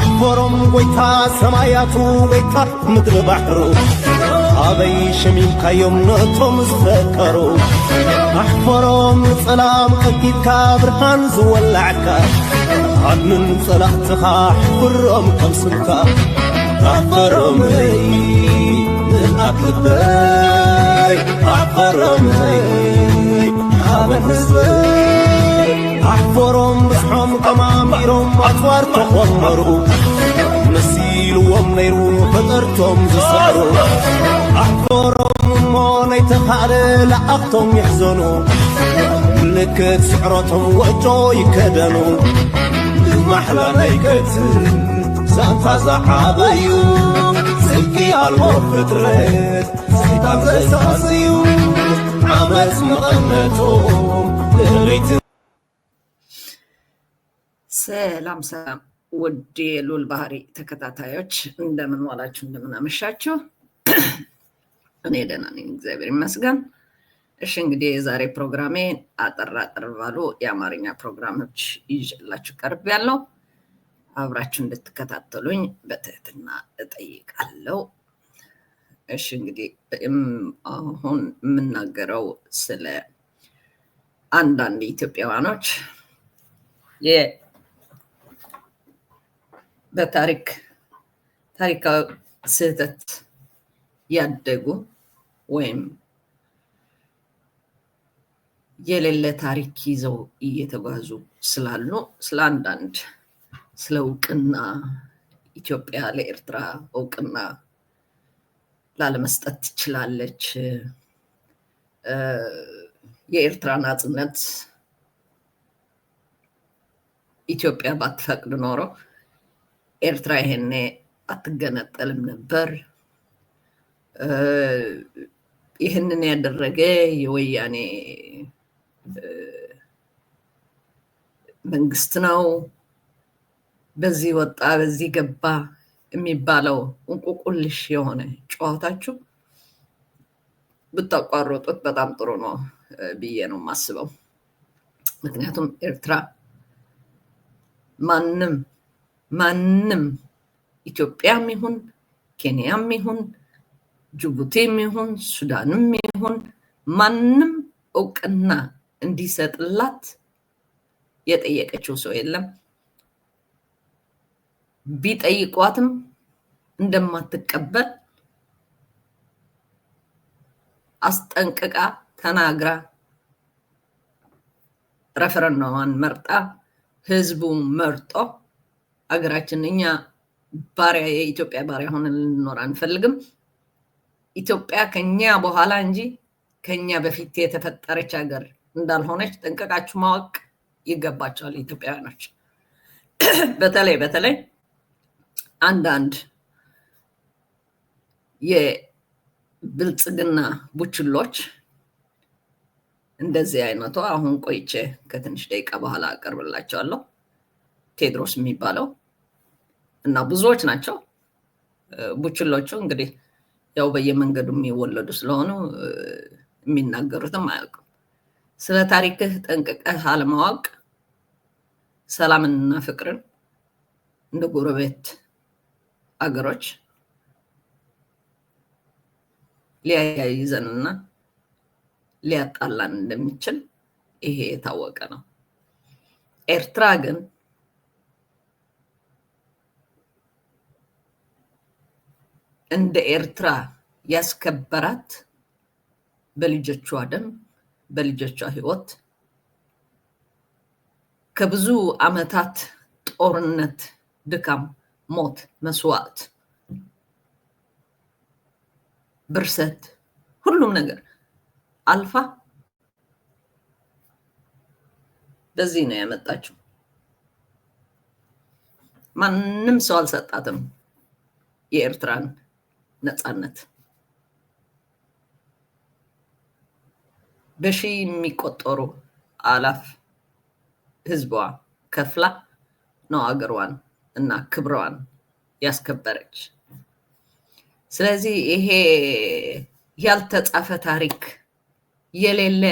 أحفرم ويتا سماياتو ويتا مدر بحرو أبي شميم كيوم نطم زفكرو أحفرم سلام أكيد كابرهان زولعكا عدن صلاحتها أحفرم كمسنكا أحفرم هي أكبر أحفرم هي حابن هزبي أحفرم بسحم كماميرم أطوار تخمرو نسيل ومنيرو فطرتم زسعرو أحفرم موني تخالي لأختم يحزنو لكت سعرتهم وجو يكدنو محلى نيكت سانتا زحابيو سلكي الوفترت سيطان زيساسيو عمس مغنتهم لغيت ሰላም ውድ የሉል ባህሪ ተከታታዮች እንደምን ዋላችሁ እንደምን አመሻችሁ። እኔ ደህና ነኝ እግዚአብሔር ይመስገን። እሺ እንግዲህ የዛሬ ፕሮግራሜ አጠር ባሉ የአማርኛ ፕሮግራሞች ይዤላችሁ ቀርቤያለሁ። አብራችሁ እንድትከታተሉኝ በትህትና እጠይቃለሁ። እሺ እንግዲህ አሁን የምናገረው ስለ አንዳንድ ኢትዮጵያውያኖች በታሪካዊ ስህተት ያደጉ ወይም የሌለ ታሪክ ይዘው እየተጓዙ ስላሉ ስለ አንዳንድ ስለ እውቅና ኢትዮጵያ ለኤርትራ እውቅና ላለመስጠት ትችላለች፣ የኤርትራ ናጽነት ኢትዮጵያ ባትፈቅድ ኖሮ ኤርትራ ይሄኔ አትገነጠልም ነበር፣ ይህንን ያደረገ የወያኔ መንግስት ነው፣ በዚህ ወጣ በዚህ ገባ የሚባለው እንቁቁልሽ የሆነ ጨዋታችሁ ብታቋርጡት በጣም ጥሩ ነው ብዬ ነው የማስበው። ምክንያቱም ኤርትራ ማንም ኢትዮጵያም ይሁን ኬንያም ይሁን ጅቡቲም ይሁን ሱዳንም ይሁን ማንም እውቅና እንዲሰጥላት የጠየቀችው ሰው የለም። ቢጠይቋትም እንደማትቀበል አስጠንቅቃ ተናግራ ረፈረንደሟን መርጣ ህዝቡ መርጦ አገራችን እኛ ባሪያ የኢትዮጵያ ባሪያ ሆነን ልንኖር አንፈልግም፣ ኢትዮጵያ ከኛ በኋላ እንጂ ከኛ በፊት የተፈጠረች ሀገር እንዳልሆነች ጠንቀቃችሁ ማወቅ ይገባቸዋል ኢትዮጵያውያኖች። በተለይ አንዳንድ የብልጽግና ቡችሎች እንደዚህ አይነቱ አሁን ቆይቼ ከትንሽ ደቂቃ በኋላ አቀርብላቸዋለሁ። ቴድሮስ የሚባለው እና ብዙዎች ናቸው ቡችሎቹ። እንግዲህ ያው በየመንገዱ የሚወለዱ ስለሆኑ የሚናገሩትም አያውቁም። ስለ ታሪክህ ጠንቅቀህ አለማወቅ ሰላምንና ፍቅርን እንደ ጎረቤት አገሮች ሊያያይዘንና ሊያጣላን እንደሚችል ይሄ የታወቀ ነው። ኤርትራ ግን እንደ ኤርትራ ያስከበራት በልጆቿ ደም በልጆቿ ህይወት ከብዙ አመታት ጦርነት፣ ድካም፣ ሞት፣ መስዋዕት፣ ብርሰት ሁሉም ነገር አልፋ በዚህ ነው ያመጣችው። ማንም ሰው አልሰጣትም የኤርትራን ነፃነት። በሺ የሚቆጠሩ አላፍ ህዝቧ ከፍላ ነው አገሯን እና ክብሯን ያስከበረች። ስለዚህ ይሄ ያልተጻፈ ታሪክ የሌለ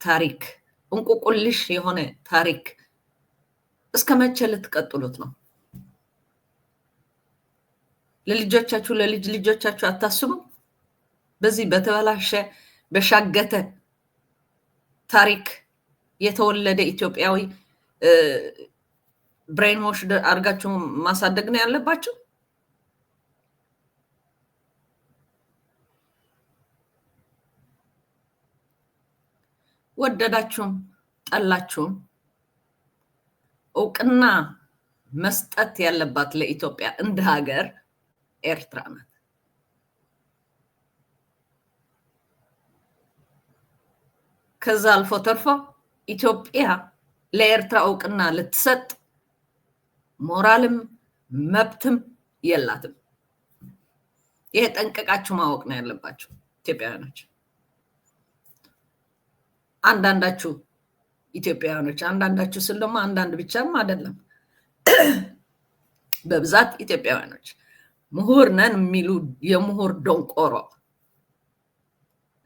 ታሪክ እንቁቁልሽ የሆነ ታሪክ እስከ መቼ ልትቀጥሉት ነው? ለልጆቻችሁ ለልጅ ልጆቻችሁ አታስቡ? በዚህ በተበላሸ በሻገተ ታሪክ የተወለደ ኢትዮጵያዊ ብሬን ዋሽ አድርጋችሁ ማሳደግ ነው ያለባችሁ? ወደዳችሁም ጠላችሁም እውቅና መስጠት ያለባት ለኢትዮጵያ እንደ ሀገር ኤርትራ ናት። ከዛ አልፎ ተርፎ ኢትዮጵያ ለኤርትራ እውቅና ልትሰጥ ሞራልም መብትም የላትም። ይሄ ጠንቀቃችሁ ማወቅ ነው ያለባችሁ ኢትዮጵያውያኖች። አንዳንዳችሁ ኢትዮጵያውያኖች፣ አንዳንዳችሁ ስል ደግሞ አንዳንድ ብቻም አይደለም፣ በብዛት ኢትዮጵያውያኖች ምሁር ነን የሚሉ የምሁር ደንቆሮ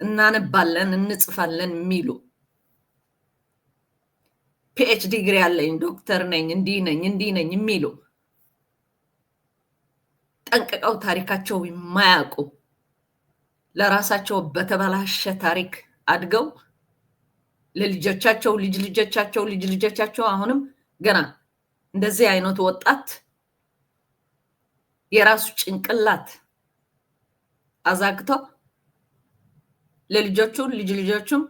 እናነባለን እንጽፋለን የሚሉ ፒኤችዲ ዲግሪ ያለኝ ዶክተር ነኝ እንዲህ ነኝ የሚሉ ጠንቅቀው ታሪካቸው የማያውቁ ለራሳቸው በተበላሸ ታሪክ አድገው ለልጆቻቸው ልጅ ልጆቻቸው አሁንም ገና እንደዚህ አይነት ወጣት የራሱ ጭንቅላት አዛግቶ ለልጆቹ ልጆቹም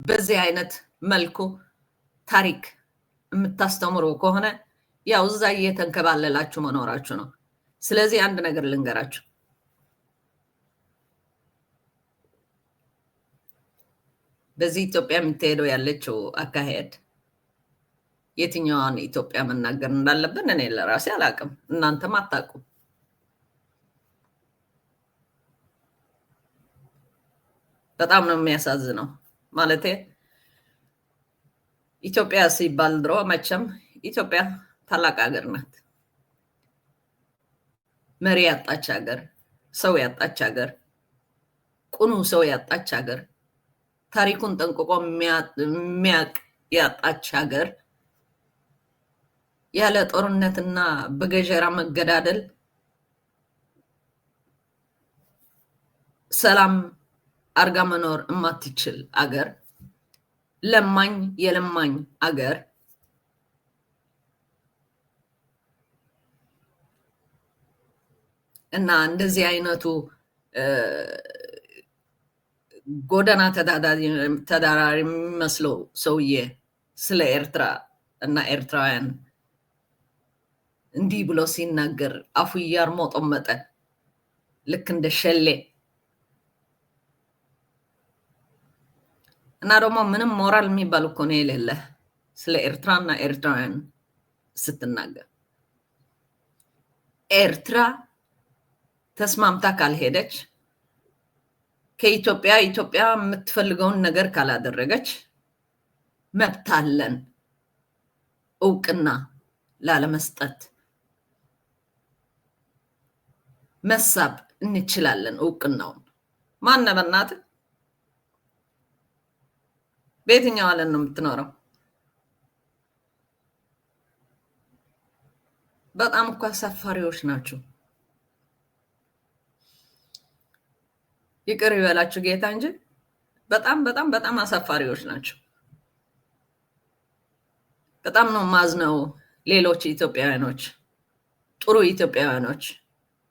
በዚህ አይነት መልኩ ታሪክ የምታስተምሩ ከሆነ ያው እዛ እየተንከባለላችሁ መኖራችሁ ነው። ስለዚህ አንድ ነገር ልንገራችሁ። በዚህ ኢትዮጵያ የምትሄደው ያለችው አካሄድ የትኛዋን ኢትዮጵያ መናገር እንዳለብን እኔ ለራሴ አላውቅም፣ እናንተም አታውቁም። በጣም ነው የሚያሳዝነው። ማለቴ ኢትዮጵያ ሲባል ድሮ መቼም ኢትዮጵያ ታላቅ ሀገር ናት። መሪ ያጣች ሀገር፣ ሰው ያጣች ሀገር፣ ቁኑ ሰው ያጣች ሀገር፣ ታሪኩን ጠንቅቆ የሚያቅ ያጣች ሀገር፣ ያለ ጦርነትና በገጀራ መገዳደል ሰላም አርጋ መኖር የማትችል አገር፣ ለማኝ የለማኝ አገር፣ እና እንደዚህ አይነቱ ጎዳና ተዳዳሪ የሚመስለው ሰውዬ ስለ ኤርትራ እና ኤርትራውያን እንዲህ ብሎ ሲናገር አፉ እያርሞጠመጠ ልክ እንደ ሸሌ እና ደግሞ ምንም ሞራል የሚባል እኮ ነው የሌለ ስለ ኤርትራና ኤርትራውያን ስትናገር። ኤርትራ ተስማምታ ካልሄደች ከኢትዮጵያ ኢትዮጵያ የምትፈልገውን ነገር ካላደረገች መብት አለን እውቅና ላለመስጠት፣ መሳብ እንችላለን እውቅናውን። ማን በእናት በየትኛው ዓለም ነው የምትኖረው? በጣም እኮ አሳፋሪዎች ናቸው። ይቅር ይበላችሁ ጌታ እንጂ በጣም በጣም በጣም አሳፋሪዎች ናቸው። በጣም ነው ማዝነው። ሌሎች ኢትዮጵያውያኖች፣ ጥሩ ኢትዮጵያውያኖች፣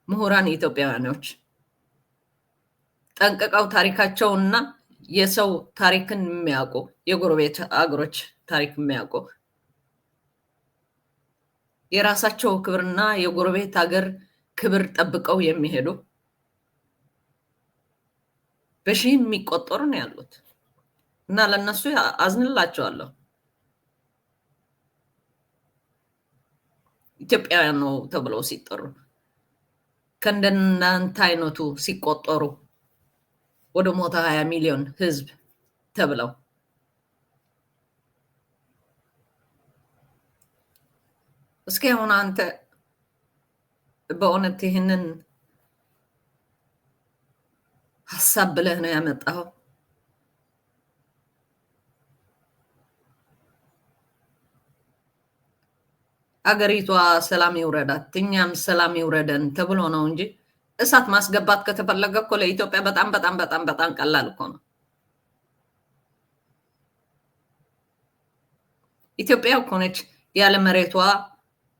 ምሁራን ኢትዮጵያውያኖች ጠንቅቀው ታሪካቸውና የሰው ታሪክን የሚያውቁ የጎረቤት አገሮች ታሪክ የሚያውቁ የራሳቸው ክብርና የጎረቤት ሀገር ክብር ጠብቀው የሚሄዱ በሺህ የሚቆጠሩ ነው ያሉት እና ለነሱ አዝንላቸዋለሁ። ኢትዮጵያውያን ነው ተብለው ሲጠሩ ከእንደናንተ አይነቱ ሲቆጠሩ ወደ 120 ሚሊዮን ህዝብ ተብለው እስኪ አሁን አንተ በእውነት ይህንን ሀሳብ ብለህ ነው ያመጣው? አገሪቷ ሰላም ይውረዳት እኛም ሰላም ይውረደን ተብሎ ነው እንጂ እሳት ማስገባት ከተፈለገ እኮ ለኢትዮጵያ በጣም በጣም በጣም በጣም ቀላል እኮ ነው። ኢትዮጵያ እኮ ነች ያለ መሬቷ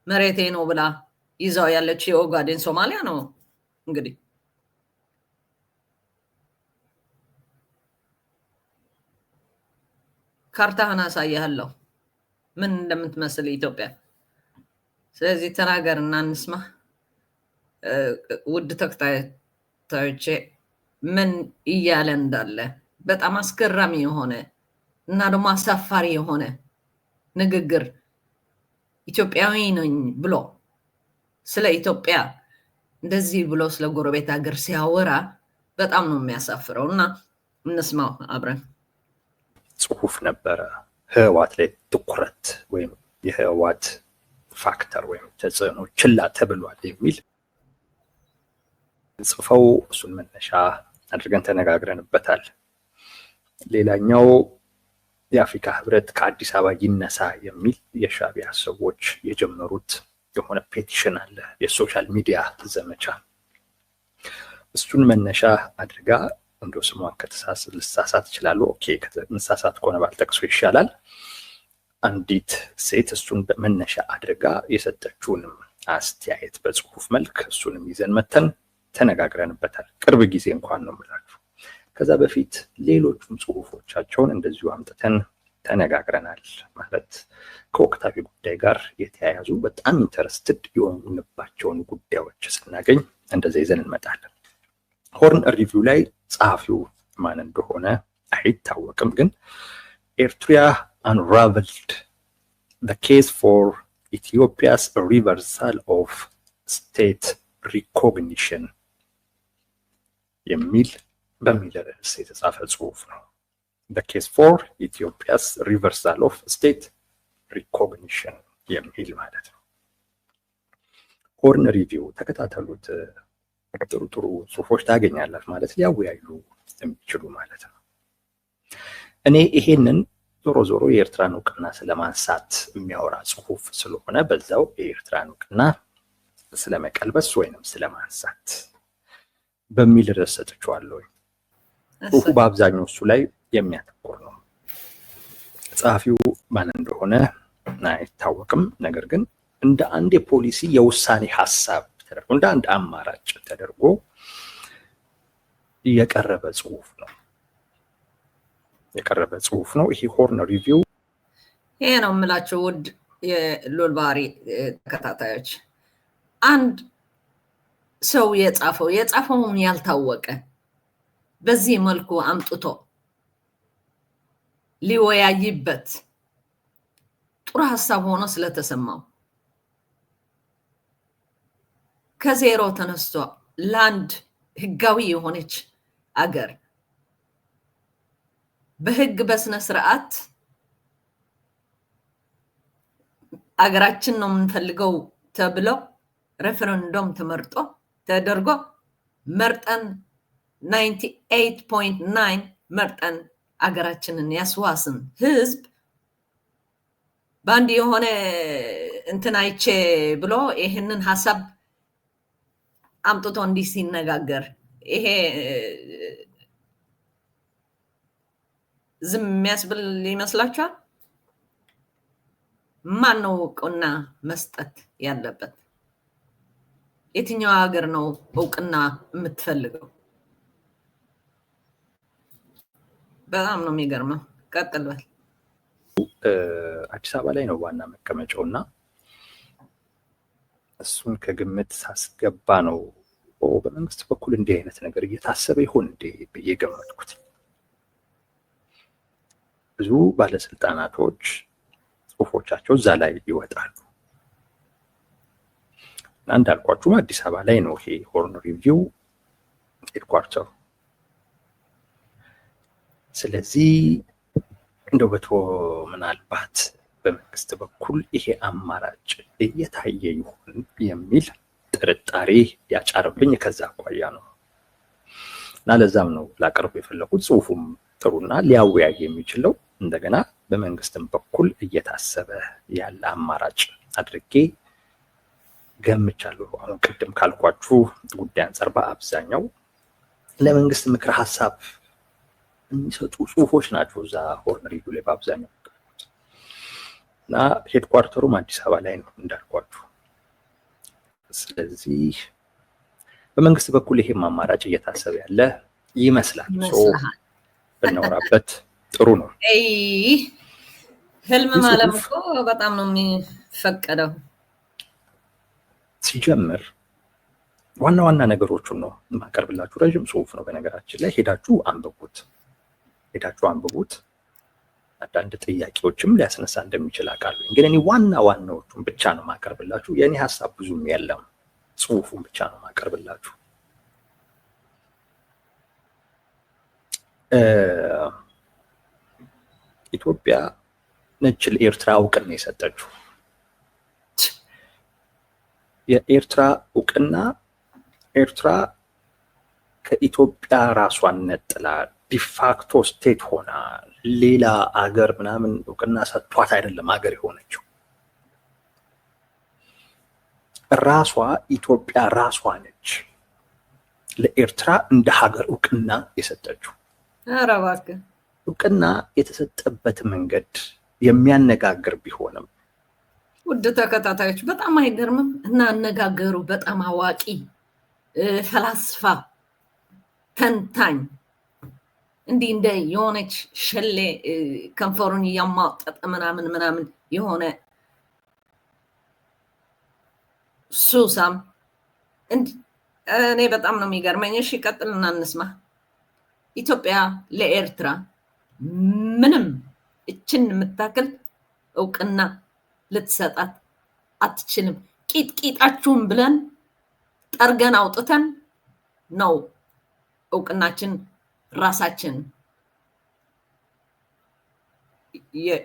መሬቴ ነው ብላ ይዛው ያለች የኦጋዴን ሶማሊያ ነው እንግዲህ ካርታህን አሳያለሁ ምን እንደምትመስል ኢትዮጵያ። ስለዚህ ተናገርና እንስማ። ውድ ተከታታዮቼ ምን እያለ እንዳለ በጣም አስገራሚ የሆነ እና ደግሞ አሳፋሪ የሆነ ንግግር ኢትዮጵያዊ ነኝ ብሎ ስለ ኢትዮጵያ እንደዚህ ብሎ ስለ ጎረቤት ሀገር ሲያወራ በጣም ነው የሚያሳፍረው እና እንስማው አብረን። ጽሁፍ ነበረ ህወሓት ላይ ትኩረት ወይም የህወሓት ፋክተር ወይም ተጽዕኖ ችላ ተብሏል የሚል ጽፈው እሱን መነሻ አድርገን ተነጋግረንበታል። ሌላኛው የአፍሪካ ህብረት ከአዲስ አበባ ይነሳ የሚል የሻዕቢያ ሰዎች የጀመሩት የሆነ ፔቲሽን አለ፣ የሶሻል ሚዲያ ዘመቻ። እሱን መነሻ አድርጋ እንደው ስሟን ልሳሳት ይችላል። ኦኬ ከተሳሳት ከሆነ ባልጠቅሶ ይሻላል። አንዲት ሴት እሱን መነሻ አድርጋ የሰጠችውንም አስተያየት በጽሁፍ መልክ እሱንም ይዘን መተን ተነጋግረንበታል። ቅርብ ጊዜ እንኳን ነው የምላችሁ። ከዛ በፊት ሌሎቹም ጽሁፎቻቸውን እንደዚሁ አምጥተን ተነጋግረናል። ማለት ከወቅታዊ ጉዳይ ጋር የተያያዙ በጣም ኢንተረስትድ የሆኑባቸውን ጉዳዮች ስናገኝ እንደዛ ይዘን እንመጣለን። ሆርን ሪቪው ላይ ጸሐፊው ማን እንደሆነ አይታወቅም፣ ግን ኤርትራ unraveled the case for Ethiopia's reversal of state recognition የሚል በሚል ርዕስ የተጻፈ ጽሁፍ ነው። the case for Ethiopia's reversal of state recognition የሚል ማለት ነው። ሆርን ሪቪው ተከታተሉት። ጥሩ ጥሩ ጽሁፎች ታገኛላችሁ ማለት ሊያወያዩ የሚችሉ ማለት ነው። እኔ ይሄንን ዞሮ ዞሮ የኤርትራን እውቅና ስለማንሳት የሚያወራ ጽሁፍ ስለሆነ በዛው የኤርትራን እውቅና ስለመቀልበስ ወይንም ስለማንሳት በሚል ርዕስ ሰጥቼዋለሁ። ጽሁፉ በአብዛኛው እሱ ላይ የሚያተኩር ነው። ጸሐፊው ማን እንደሆነ አይታወቅም። ነገር ግን እንደ አንድ የፖሊሲ የውሳኔ ሐሳብ ተደርጎ እንደ አንድ አማራጭ ተደርጎ የቀረበ ጽሁፍ ነው። ይሄ ሆርን ሪቪው ይሄ ነው የምላችሁ። ውድ የሉል ባህሪ ተከታታዮች፣ አንድ ሰው የጻፈውን ያልታወቀ በዚህ መልኩ አምጥቶ ሊወያይበት ጥሩ ሐሳብ ሆኖ ስለተሰማው ከዜሮ ተነስቶ ላንድ ህጋዊ የሆነች አገር በህግ በስነ ስርዓት አገራችን ነው የምንፈልገው ተብሎ ሬፈረንደም ተመርጦ ተደርጎ መርጠን 98.9 መርጠን አገራችንን ያስዋስን ህዝብ ባንዲ የሆነ እንትን አይቼ ብሎ ይሄንን ሐሳብ አምጥቶ እንዲህ ሲነጋገር ይሄ ዝም የሚያስብል ይመስላችኋል? ማን ነው እውቅና መስጠት ያለበት? የትኛው ሀገር ነው እውቅና የምትፈልገው? በጣም ነው የሚገርመው። ቀጥል በል። አዲስ አበባ ላይ ነው ዋና መቀመጫውና እሱን ከግምት ሳስገባ ነው በመንግስት በኩል እንዲህ አይነት ነገር እየታሰበ ይሆን እንዴ ብዬ ገመትኩት። ብዙ ባለስልጣናቶች ጽሁፎቻቸው እዛ ላይ ይወጣሉ። እንዳልኳችሁ አዲስ አበባ ላይ ነው ይሄ ሆርን ሪቪው ሄድኳርተሩ። ስለዚህ እንደው ምናልባት በመንግስት በኩል ይሄ አማራጭ እየታየ ይሆን የሚል ጥርጣሬ ያጫረብኝ ከዛ አኳያ ነው እና ለዛም ነው ላቀርብ የፈለኩት። ጽሁፉም ጥሩና ሊያወያይ የሚችለው እንደገና በመንግስትም በኩል እየታሰበ ያለ አማራጭ አድርጌ ገምቻለሁ። አሁን ቅድም ካልኳችሁ ጉዳይ አንፃር በአብዛኛው ለመንግስት ምክር ሀሳብ የሚሰጡ ጽሁፎች ናቸው እዛ ሆርን ሪቪው ላይ በአብዛኛው እና ሄድኳርተሩም አዲስ አበባ ላይ ነው እንዳልኳችሁ። ስለዚህ በመንግስት በኩል ይሄም አማራጭ እየታሰበ ያለ ይመስላል። ብናወራበት ጥሩ ነው። ህልም ማለም እኮ በጣም ነው የሚፈቀደው። ሲጀምር ዋና ዋና ነገሮቹን ነው የማቀርብላችሁ። ረዥም ጽሁፍ ነው በነገራችን ላይ፣ ሄዳችሁ አንብቡት። አንዳንድ ጥያቄዎችም ሊያስነሳ እንደሚችል አውቃለሁ። ግን እኔ ዋና ዋናዎቹን ብቻ ነው የማቀርብላችሁ። የእኔ ሀሳብ ብዙም የለም፣ ጽሁፉን ብቻ ነው የማቀርብላችሁ። ኢትዮጵያ ነች ለኤርትራ እውቅና የሰጠችው። የኤርትራ እውቅና ኤርትራ ከኢትዮጵያ ራሷን ነጥላ ዲፋክቶ ስቴት ሆና ሌላ አገር ምናምን እውቅና ሰጥቷት አይደለም አገር የሆነችው። ራሷ ኢትዮጵያ ራሷ ነች ለኤርትራ እንደ ሀገር እውቅና የሰጠችው። ኧረ እባክህ እውቅና የተሰጠበት መንገድ የሚያነጋግር ቢሆንም ውድ ተከታታዮች በጣም አይገርምም? እና አነጋገሩ በጣም አዋቂ ፈላስፋ ተንታኝ እንዲህ እንደ የሆነች ሸሌ ከንፈሩን እያማጠጠ ምናምን የሆነ ሱሳም እኔ በጣም ነው የሚገርመኝ። እሺ ቀጥልና እንስማ። ኢትዮጵያ ለኤርትራ ምንም እችን የምታክል እውቅና ልትሰጣት አትችልም። ቂጥቂጣችሁን ብለን ጠርገን አውጥተን ነው እውቅናችን ራሳችን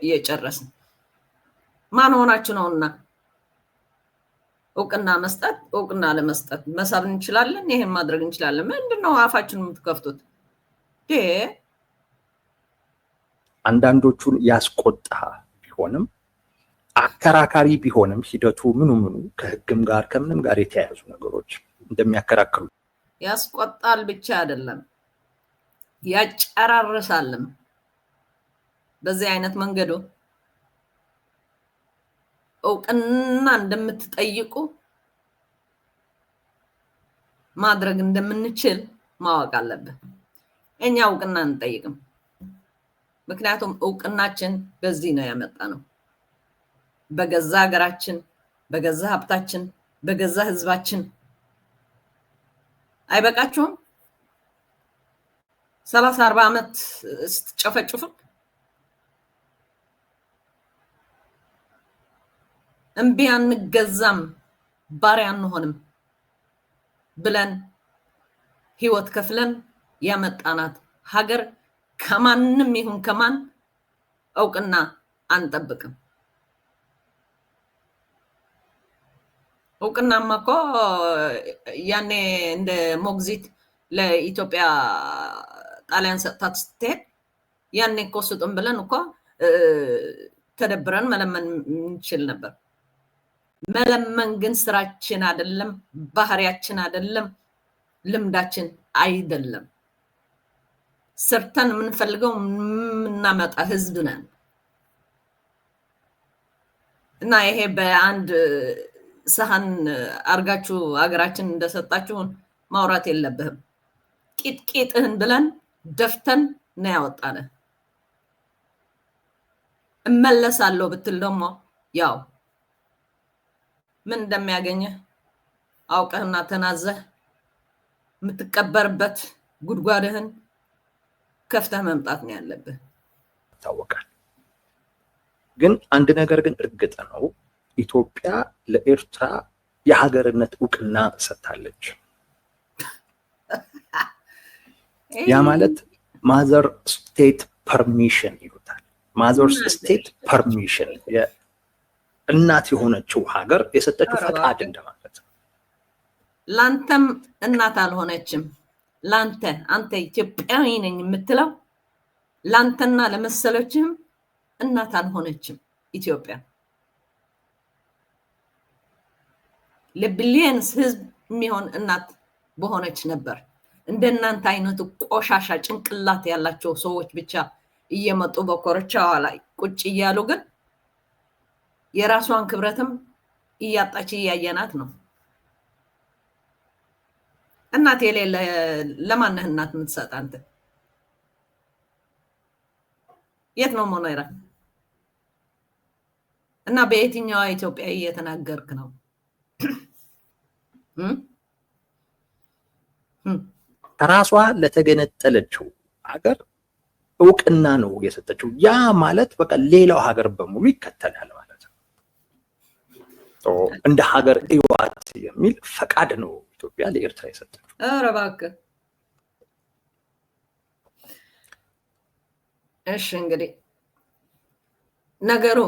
የጨረስን። ማን ሆናችሁ ነውና እውቅና መስጠት እውቅና ለመስጠት መሳብ እንችላለን። ይሄን ማድረግ እንችላለን። ምንድነው አፋችሁን የምትከፍቱት? አንዳንዶቹን ያስቆጣ ቢሆንም አከራካሪ ቢሆንም ሂደቱ ምኑ ከህግም ጋር ከምንም ጋር የተያያዙ ነገሮች እንደሚያከራክሩ ያስቆጣል ብቻ አይደለም ያጨራርሳልም። በዚህ አይነት መንገዱ እውቅና እንደምትጠይቁ ማድረግ እንደምንችል ማወቅ አለብን። እኛ እውቅና እንጠይቅም። ምክንያቱም እውቅናችን በዚህ ነው ያመጣነው። በገዛ ሀገራችን፣ በገዛ ሀብታችን፣ በገዛ ህዝባችን። አይበቃችሁም? 30-40 ዓመት ስትጨፈጭፉ እምቢ አንገዛም ባሪያ አንሆንም ብለን ህይወት ከፍለን ያመጣናት ሀገር ከማንም ይሁን ከማን እውቅና አንጠብቅም። እውቅናማ እኮ ያኔ እንደ ሞግዚት ለኢትዮጵያ ጣሊያን ሰጥታት ስትሄድ ያኔ እኮ ስጡን ብለን እኮ ተደብረን መለመን እንችል ነበር። መለመን ግን ስራችን አይደለም፣ ባህሪያችን አይደለም፣ ልምዳችን አይደለም። ሰርተን የምንፈልገው የምናመጣ ህዝብ ነን እና ይሄ በአንድ ሰሃን አርጋችሁ ሀገራችን እንደሰጣችሁን ማውራት የለብህም። ቂጥቂጥህን ብለን ደፍተን ነው ያወጣነ። እመለሳለሁ ብትል ደግሞ ያው ምን እንደሚያገኘህ አውቀህና ተናዘህ የምትቀበርበት ጉድጓድህን ከፍተህ መምጣት ነው ያለብህ። ይታወቃል። ግን አንድ ነገር ግን እርግጥ ነው ኢትዮጵያ ለኤርትራ የሀገርነት እውቅና ሰጥታለች። ያ ማለት ማዘር ስቴት ፐርሚሽን ይሉታል። ማዘር ስቴት ፐርሚሽን እናት የሆነችው ሀገር የሰጠችው ፈቃድ እንደማለት ነው። ላንተም እናት አልሆነችም። ላንተ አንተ ኢትዮጵያዊ ነኝ የምትለው ላንተና ለመሰሎችም እናት አልሆነችም ኢትዮጵያ። ለቢሊየንስ ህዝብ የሚሆን እናት በሆነች ነበር። እንደናንተ አይነቱ ቆሻሻ ጭንቅላት ያላቸው ሰዎች ብቻ እየመጡ በኮርቻዋ ላይ ቁጭ እያሉ ግን የራሷን ክብረትም እያጣች እያየናት ነው። እናት የሌለ ለማንህ እናት የምትሰጥ አንተ? የት ነው ሞኖራ? እና በየትኛዋ ኢትዮጵያ እየተናገርክ ነው? ራሷ ለተገነጠለችው ሀገር እውቅና ነው የሰጠችው። ያ ማለት በቃ ሌላው ሀገር በሙሉ ይከተላል ማለት ነው። እንደ ሀገር እዩዋት የሚል ፈቃድ ነው ኢትዮጵያ ለኤርትራ የሰጠችው። ኧረ እባክህ። እሺ እንግዲህ ነገሩ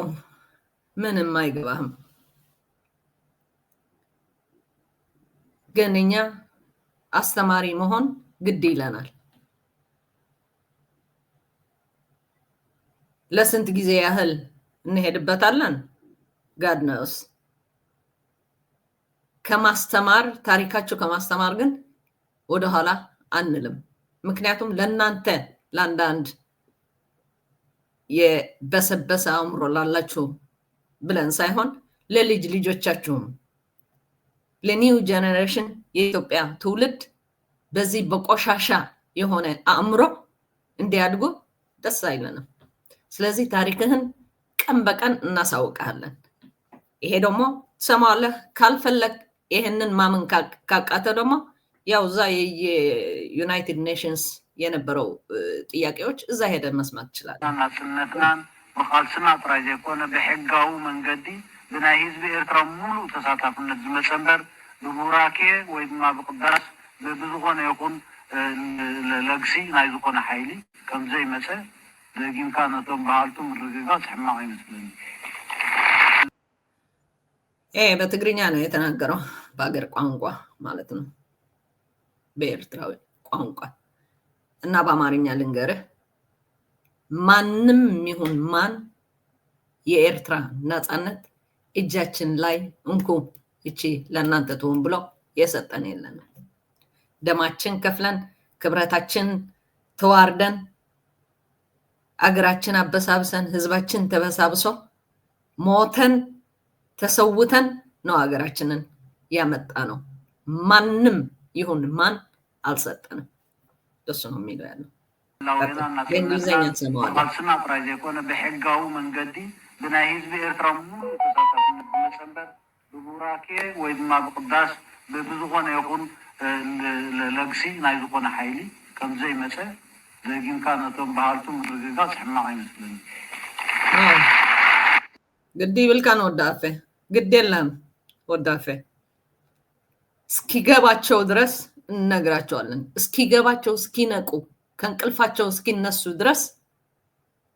ምንም አይገባህም፣ ግን እኛ አስተማሪ መሆን ግድ ይለናል። ለስንት ጊዜ ያህል እንሄድበታለን? ጋድ ኖውስ። ከማስተማር ታሪካችሁ ከማስተማር ግን ወደኋላ አንልም። ምክንያቱም ለእናንተ ለአንዳንድ የበሰበሰ አእምሮ ላላችሁ ብለን ሳይሆን ለልጅ ልጆቻችሁም ለኒው ጀነሬሽን የኢትዮጵያ ትውልድ በዚህ በቆሻሻ የሆነ አእምሮ እንዲያድጉ ደስ አይለንም። ስለዚህ ታሪክህን ቀን በቀን እናሳውቃለን። ይሄ ደግሞ ትሰማዋለህ። ካልፈለግ ይሄንን ማመን ካቃተ ደግሞ ያው እዛ የዩናይትድ ኔሽንስ የነበረው ጥያቄዎች እዛ ሄደን መስማት ይችላል። ናጽነትናን በቃልስና ጥራይ ዘይኮነ በሕጋዊ መንገዲ ብናይ ህዝቢ ኤርትራ ሙሉ ተሳታፍነት ዝመፀንበር ብቡራኬ ወይ ድማ ብቅዳስ ብዝኾነ ይኹን ለግሲ ናይ ዝኾነ ሓይሊ ከምዘይመፀ ደጊምካ ነቶም ባህልቱም ርግጋፅ ሕማቅ ይመስለኒ። በትግርኛ ነው የተናገረው፣ በአገር ቋንቋ ማለት ነው፣ በኤርትራዊ ቋንቋ እና በአማርኛ ልንገርህ። ማንም ይሁን ማን የኤርትራ ነፃነት እጃችን ላይ እንኩ እቺ ለእናንተ ትሁን ብሎ የሰጠን የለን። ደማችን ከፍለን ክብረታችን ተዋርደን አገራችን አበሳብሰን ህዝባችን ተበሳብሶ ሞተን ተሰውተን ነው አገራችንን ያመጣ ነው። ማንም ይሁን ማን አልሰጠንም። ደስ ነው የሚለው ያለው በእንግሊዝኛ ሰማዋለሁ። ካልስና ጥራይ ዘይኮነ በሕጋዊ መንገዲ ብናይ ህዝቢ ኤርትራ ሙሉ ተሳታፍነት ዝመፀንበር ብቡራኬ ወይ ድማ ብቅዳስ ብዝኾነ ይኹን ለግሲ ናይ ዝኾነ ሓይሊ ከምዘይመፀ ደጊምካ ነቶም ባህልቱም ርግጋፅ ሕማቅ ይመስለኒ። ግድ ይብልካ ነው ወዳፌ፣ ግድ የለም ወዳፌ። እስኪገባቸው ድረስ እነግራቸዋለን። እስኪገባቸው እስኪነቁ ከእንቅልፋቸው እስኪነሱ ድረስ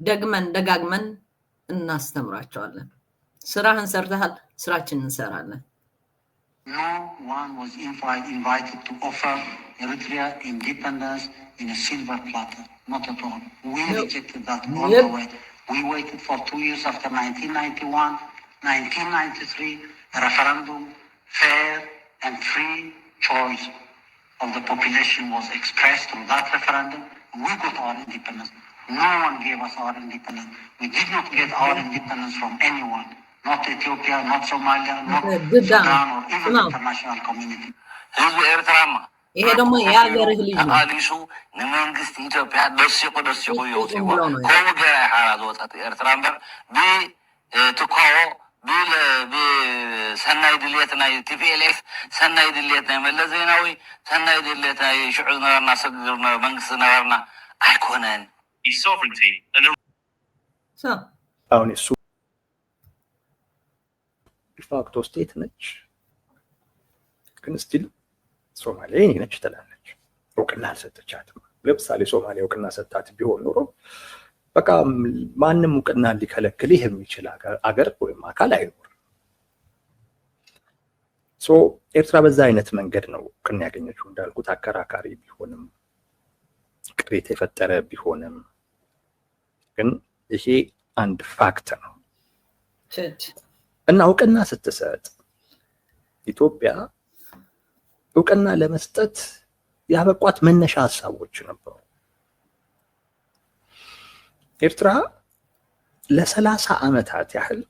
ደግመን ደጋግመን እናስተምራቸዋለን። ስራህን ሰርተሃል፣ ስራችን እንሰራለን። No one was invited to offer Eritrea independence in a silver platter. Not at all. We rejected that all the way. We waited for 2 years after 1991, 1993, a referendum, fair and free choice of the population was expressed through that referendum. We got our independence. No one gave us our independence. We did not get our independence from anyone. Not Ethiopia, not Somalia, not Sudan, or even the international community. ህዝቢ ኤርትራማ ይሄ ደግሞ የሀገርህ ልጅ ነው። ተቃሊሱ ንመንግስቲ ኢትዮጵያ ደሲቁ ይውፅዎ ከምኡ ገራ ሓራ ዝወፀት ኤርትራ እምበር ብትኳዎ ብሰናይ ድሌት ናይ ቲፒኤልኤፍ፣ ሰናይ ድሌት ናይ መለስ ዜናዊ፣ ሰናይ ድሌት ናይ ሽዑ ዝነበርና ሰግር መንግስቲ ነበርና አይኮነን። አሁን እሱ ዲፋክቶ ስቴት ነች፣ ግን ስቲል ሶማሌ ነች ትላለች። እውቅና አልሰጠቻትም። ለምሳሌ ሶማሌ እውቅና ሰጣት ቢሆን ኖሮ በቃ ማንም እውቅና ሊከለክልህ የሚችል አገር ወይም አካል አይኖርም። ኤርትራ በዛ አይነት መንገድ ነው እውቅና ያገኘችው። እንዳልኩት አከራካሪ ቢሆንም ቅሬታ የፈጠረ ቢሆንም ግን ይሄ አንድ ፋክት ነው እና እውቅና ስትሰጥ ኢትዮጵያ እውቅና ለመስጠት ያበቋት መነሻ ሀሳቦች ነበሩ። ኤርትራ ለ30 ዓመታት ያህል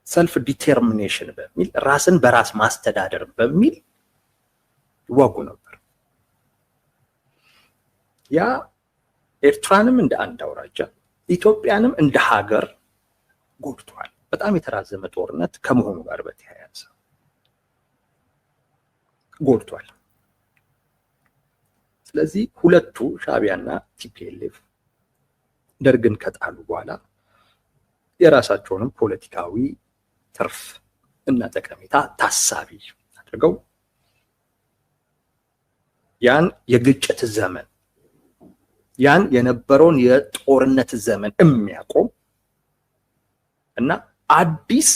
ሰልፍ ዲተርሚኔሽን በሚል ራስን በራስ ማስተዳደር በሚል ይዋጉ ነበር። ያ ኤርትራንም እንደ አንድ አውራጃ ኢትዮጵያንም እንደ ሀገር ጎድቷል። በጣም የተራዘመ ጦርነት ከመሆኑ ጋር በተያያዘ ጎድቷል። ስለዚህ ሁለቱ ሻዕቢያና ቲፒኤልኤፍ ደርግን ከጣሉ በኋላ የራሳቸውንም ፖለቲካዊ ትርፍ እና ጠቀሜታ ታሳቢ አድርገው ያን የግጭት ዘመን ያን የነበረውን የጦርነት ዘመን የሚያቆም እና አዲስ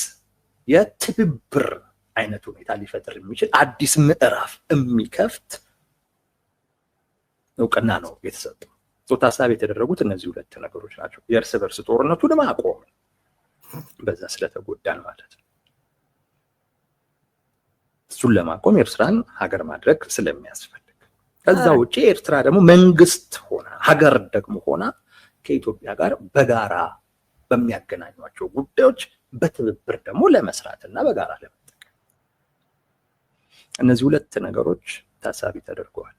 የትብብር አይነት ሁኔታ ሊፈጥር የሚችል አዲስ ምዕራፍ የሚከፍት እውቅና ነው የተሰጠው። ታሳቢ የተደረጉት እነዚህ ሁለት ነገሮች ናቸው። የእርስ በርስ ጦርነቱን ማቆም በዛ ስለተጎዳን ማለት ነው። እሱን ለማቆም ኤርትራን ሀገር ማድረግ ስለሚያስፈልግ፣ ከዛ ውጪ ኤርትራ ደግሞ መንግስት ሆና ሀገር ደግሞ ሆና ከኢትዮጵያ ጋር በጋራ በሚያገናኟቸው ጉዳዮች በትብብር ደግሞ ለመስራትና በጋራ ለመጠቀም እነዚህ ሁለት ነገሮች ታሳቢ ተደርገዋል።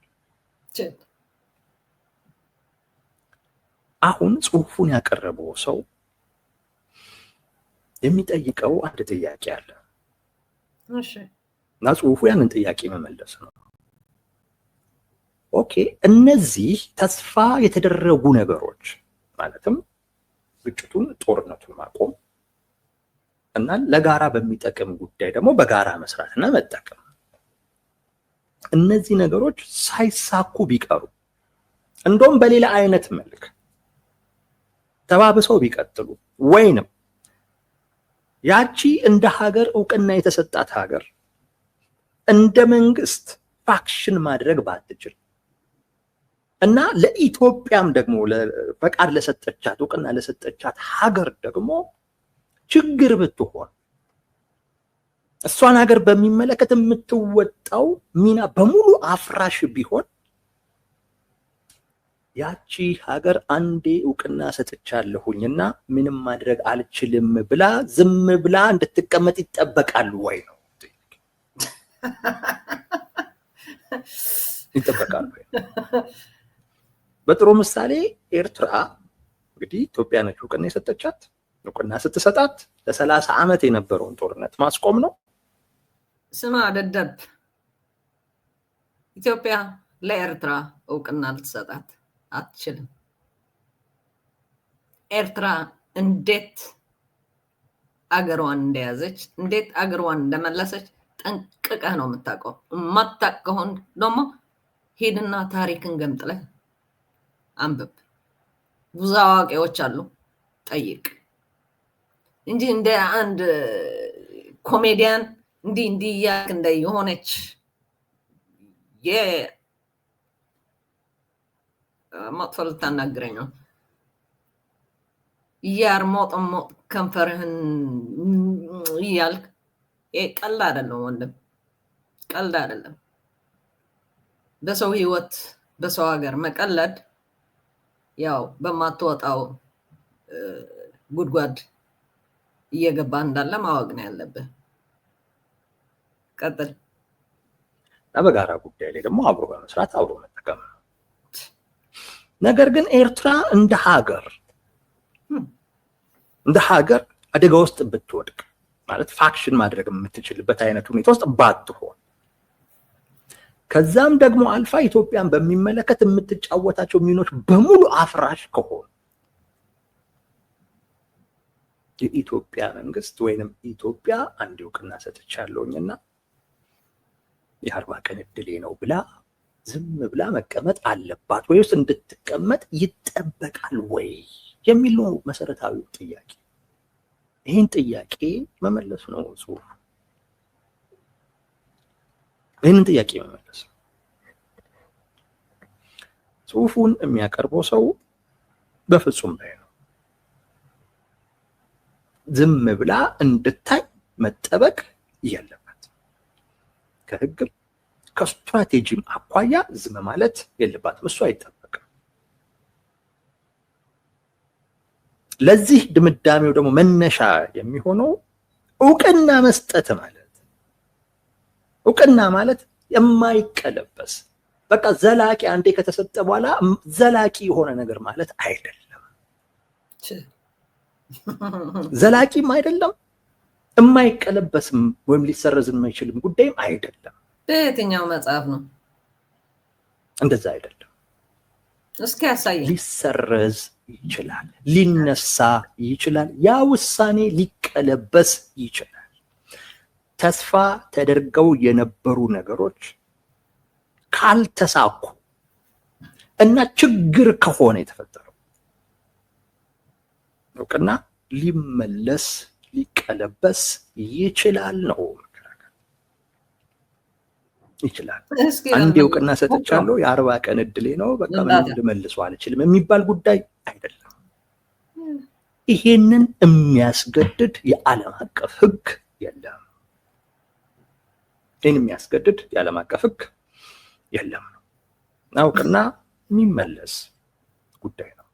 አሁን ጽሁፉን ያቀረበው ሰው የሚጠይቀው አንድ ጥያቄ አለ። እና ጽሁፉ ያንን ጥያቄ መመለስ ነው። ኦኬ፣ እነዚህ ተስፋ የተደረጉ ነገሮች ማለትም ግጭቱን፣ ጦርነቱን ማቆም እና ለጋራ በሚጠቅም ጉዳይ ደግሞ በጋራ መስራትና መጠቀም፣ እነዚህ ነገሮች ሳይሳኩ ቢቀሩ እንደውም በሌላ አይነት መልክ ተባብሰው ቢቀጥሉ ወይንም ያቺ እንደ ሀገር እውቅና የተሰጣት ሀገር እንደ መንግስት ፋክሽን ማድረግ ባትችል እና ለኢትዮጵያም ደግሞ ፈቃድ ለሰጠቻት እውቅና ለሰጠቻት ሀገር ደግሞ ችግር ብትሆን እሷን ሀገር በሚመለከት የምትወጣው ሚና በሙሉ አፍራሽ ቢሆን ያቺ ሀገር አንዴ እውቅና ሰጥቻለሁኝና ምንም ማድረግ አልችልም ብላ ዝም ብላ እንድትቀመጥ ይጠበቃል ወይ ነው? ይጠበቃል ወይ? በጥሩ ምሳሌ ኤርትራ እንግዲህ ኢትዮጵያ ነች እውቅና የሰጠቻት። እውቅና ስትሰጣት ለ30 ዓመት የነበረውን ጦርነት ማስቆም ነው። ስማ ደደብ፣ ኢትዮጵያ ለኤርትራ እውቅና ልትሰጣት አትችልም። ኤርትራ እንዴት አገሯን እንደያዘች እንዴት አገሯን እንደመለሰች ጠንቅቀህ ነው የምታውቀው። የማታውቅ ከሆነ ደግሞ ሂድና ታሪክን ገምጥለህ አንብብ። ብዙ አዋቂዎች አሉ፣ ጠይቅ እንጂ እንደ አንድ ኮሜዲያን እንዲህ እያልክ እንደ የሆነች መጥፎ ልታናግረኝ ነው እያርሞጥሞጥ ከንፈርህን እያልክ ቀልድ አይደለም ወንድም፣ ቀልድ አይደለም። በሰው ህይወት በሰው ሀገር መቀለድ ያው በማትወጣው ጉድጓድ እየገባ እንዳለ ማወቅ ነው ያለብህ። ቀጥል። በጋራ ጉዳይ ላይ ደግሞ አብሮ በመስራት አብሮ መጠቀም ነው። ነገር ግን ኤርትራ እንደ ሀገር አደጋ ውስጥ ብትወድቅ ማለት ፋክሽን ማድረግ የምትችልበት አይነት ሁኔታ ውስጥ ባትሆን፣ ከዛም ደግሞ አልፋ ኢትዮጵያን በሚመለከት የምትጫወታቸው ሚኖች በሙሉ አፍራሽ ከሆኑ የኢትዮጵያ መንግስት ወይንም ኢትዮጵያ አንድ እውቅና ሰጥቻለሁኝና የ40 ቀን እድሌ ነው ብላ ዝም ብላ መቀመጥ አለባት ወይስ እንድትቀመጥ ይጠበቃል ወይ የሚል ነው መሰረታዊው ጥያቄ። ይህን ጥያቄ መመለስ ነው ጽሁፍ። ይህንን ጥያቄ መመለስ ጽሁፉን የሚያቀርበው ሰው በፍጹም ላይ ነው። ዝም ብላ እንድታይ መጠበቅ የለበት። ከስትራቴጂም አኳያ ዝም ማለት የለባትም። እሱ አይጠበቅም። ለዚህ ድምዳሜው ደግሞ መነሻ የሚሆነው እውቅና መስጠት ማለት የማይቀለበስ በቃ ዘላቂ አንዴ ከተሰጠ በኋላ ዘላቂ የሆነ ነገር ማለት አይደለም። ዘላቂም አይደለም፣ የማይቀለበስም ወይም ሊሰረዝ የማይችልም ጉዳይም አይደለም። በየትኛው መጽሐፍ ነው? እንደዛ አይደለም። እስኪ ያሳይ። ሊሰረዝ ይችላል፣ ሊነሳ ይችላል፣ ያ ውሳኔ ሊቀለበስ ይችላል። ተስፋ ተደርገው የነበሩ ነገሮች ካልተሳኩ እና ችግር ከሆነ የተፈጠረው እውቅና ሊመለስ ሊቀለበስ ይችላል ነው ይችላል። አንዴ እውቅና ሰጥቻለሁ የ40 ቀን እድሌ ነው በቃ ምንም ልመልሰው አልችልም የሚባል ጉዳይ አይደለም። ይሄንን የሚያስገድድ የዓለም አቀፍ ሕግ የለም። ይሄን የሚያስገድድ የዓለም አቀፍ ሕግ የለም። እውቅና የሚመለስ ጉዳይ ነው።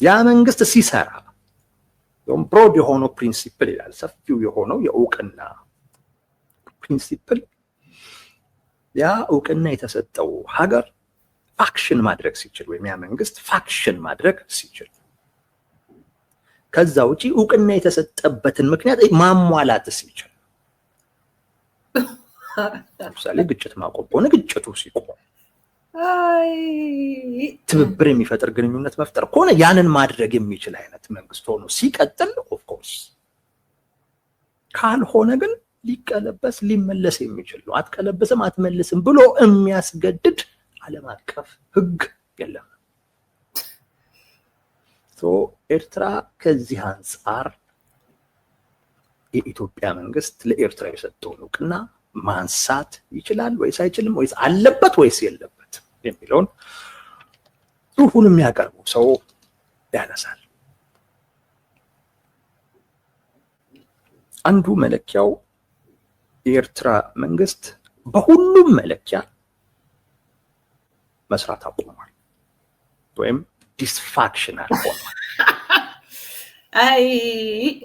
ያ መንግስት ሲሰራ ብሮድ የሆነው ፕሪንሲፕል ይላል፣ ሰፊው የሆነው የእውቅና ፕሪንሲፕል ያ እውቅና የተሰጠው ሀገር ፋክሽን ማድረግ ሲችል ወይም ያ መንግስት ፋክሽን ማድረግ ሲችል ከዛ ውጪ እውቅና የተሰጠበትን ምክንያት ማሟላት ሲችል ለምሳሌ ግጭት ማቆም ከሆነ ግጭቱ ሲቆም፣ ትብብር የሚፈጥር ግንኙነት መፍጠር ከሆነ ያንን ማድረግ የሚችል አይነት መንግስት ሆኖ ሲቀጥል ኦፍ ኮርስ፣ ካልሆነ ግን ሊቀለበስ ሊመለስ የሚችል ነው። አትቀለበስም አትመልስም ብሎ የሚያስገድድ ዓለም አቀፍ ሕግ የለም። ኤርትራ ከዚህ አንጻር የኢትዮጵያ መንግስት ለኤርትራ የሰጠውን እውቅና ማንሳት ይችላል ወይስ አይችልም፣ ወይስ አለበት ወይስ የለበት የሚለውን ጽሑፉን የሚያቀርቡ ሰው ያነሳል። አንዱ መለኪያው የኤርትራ መንግስት በሁሉም መለኪያ መስራት አቁሟል ወይም ዲስፋክሽናል ሆኗል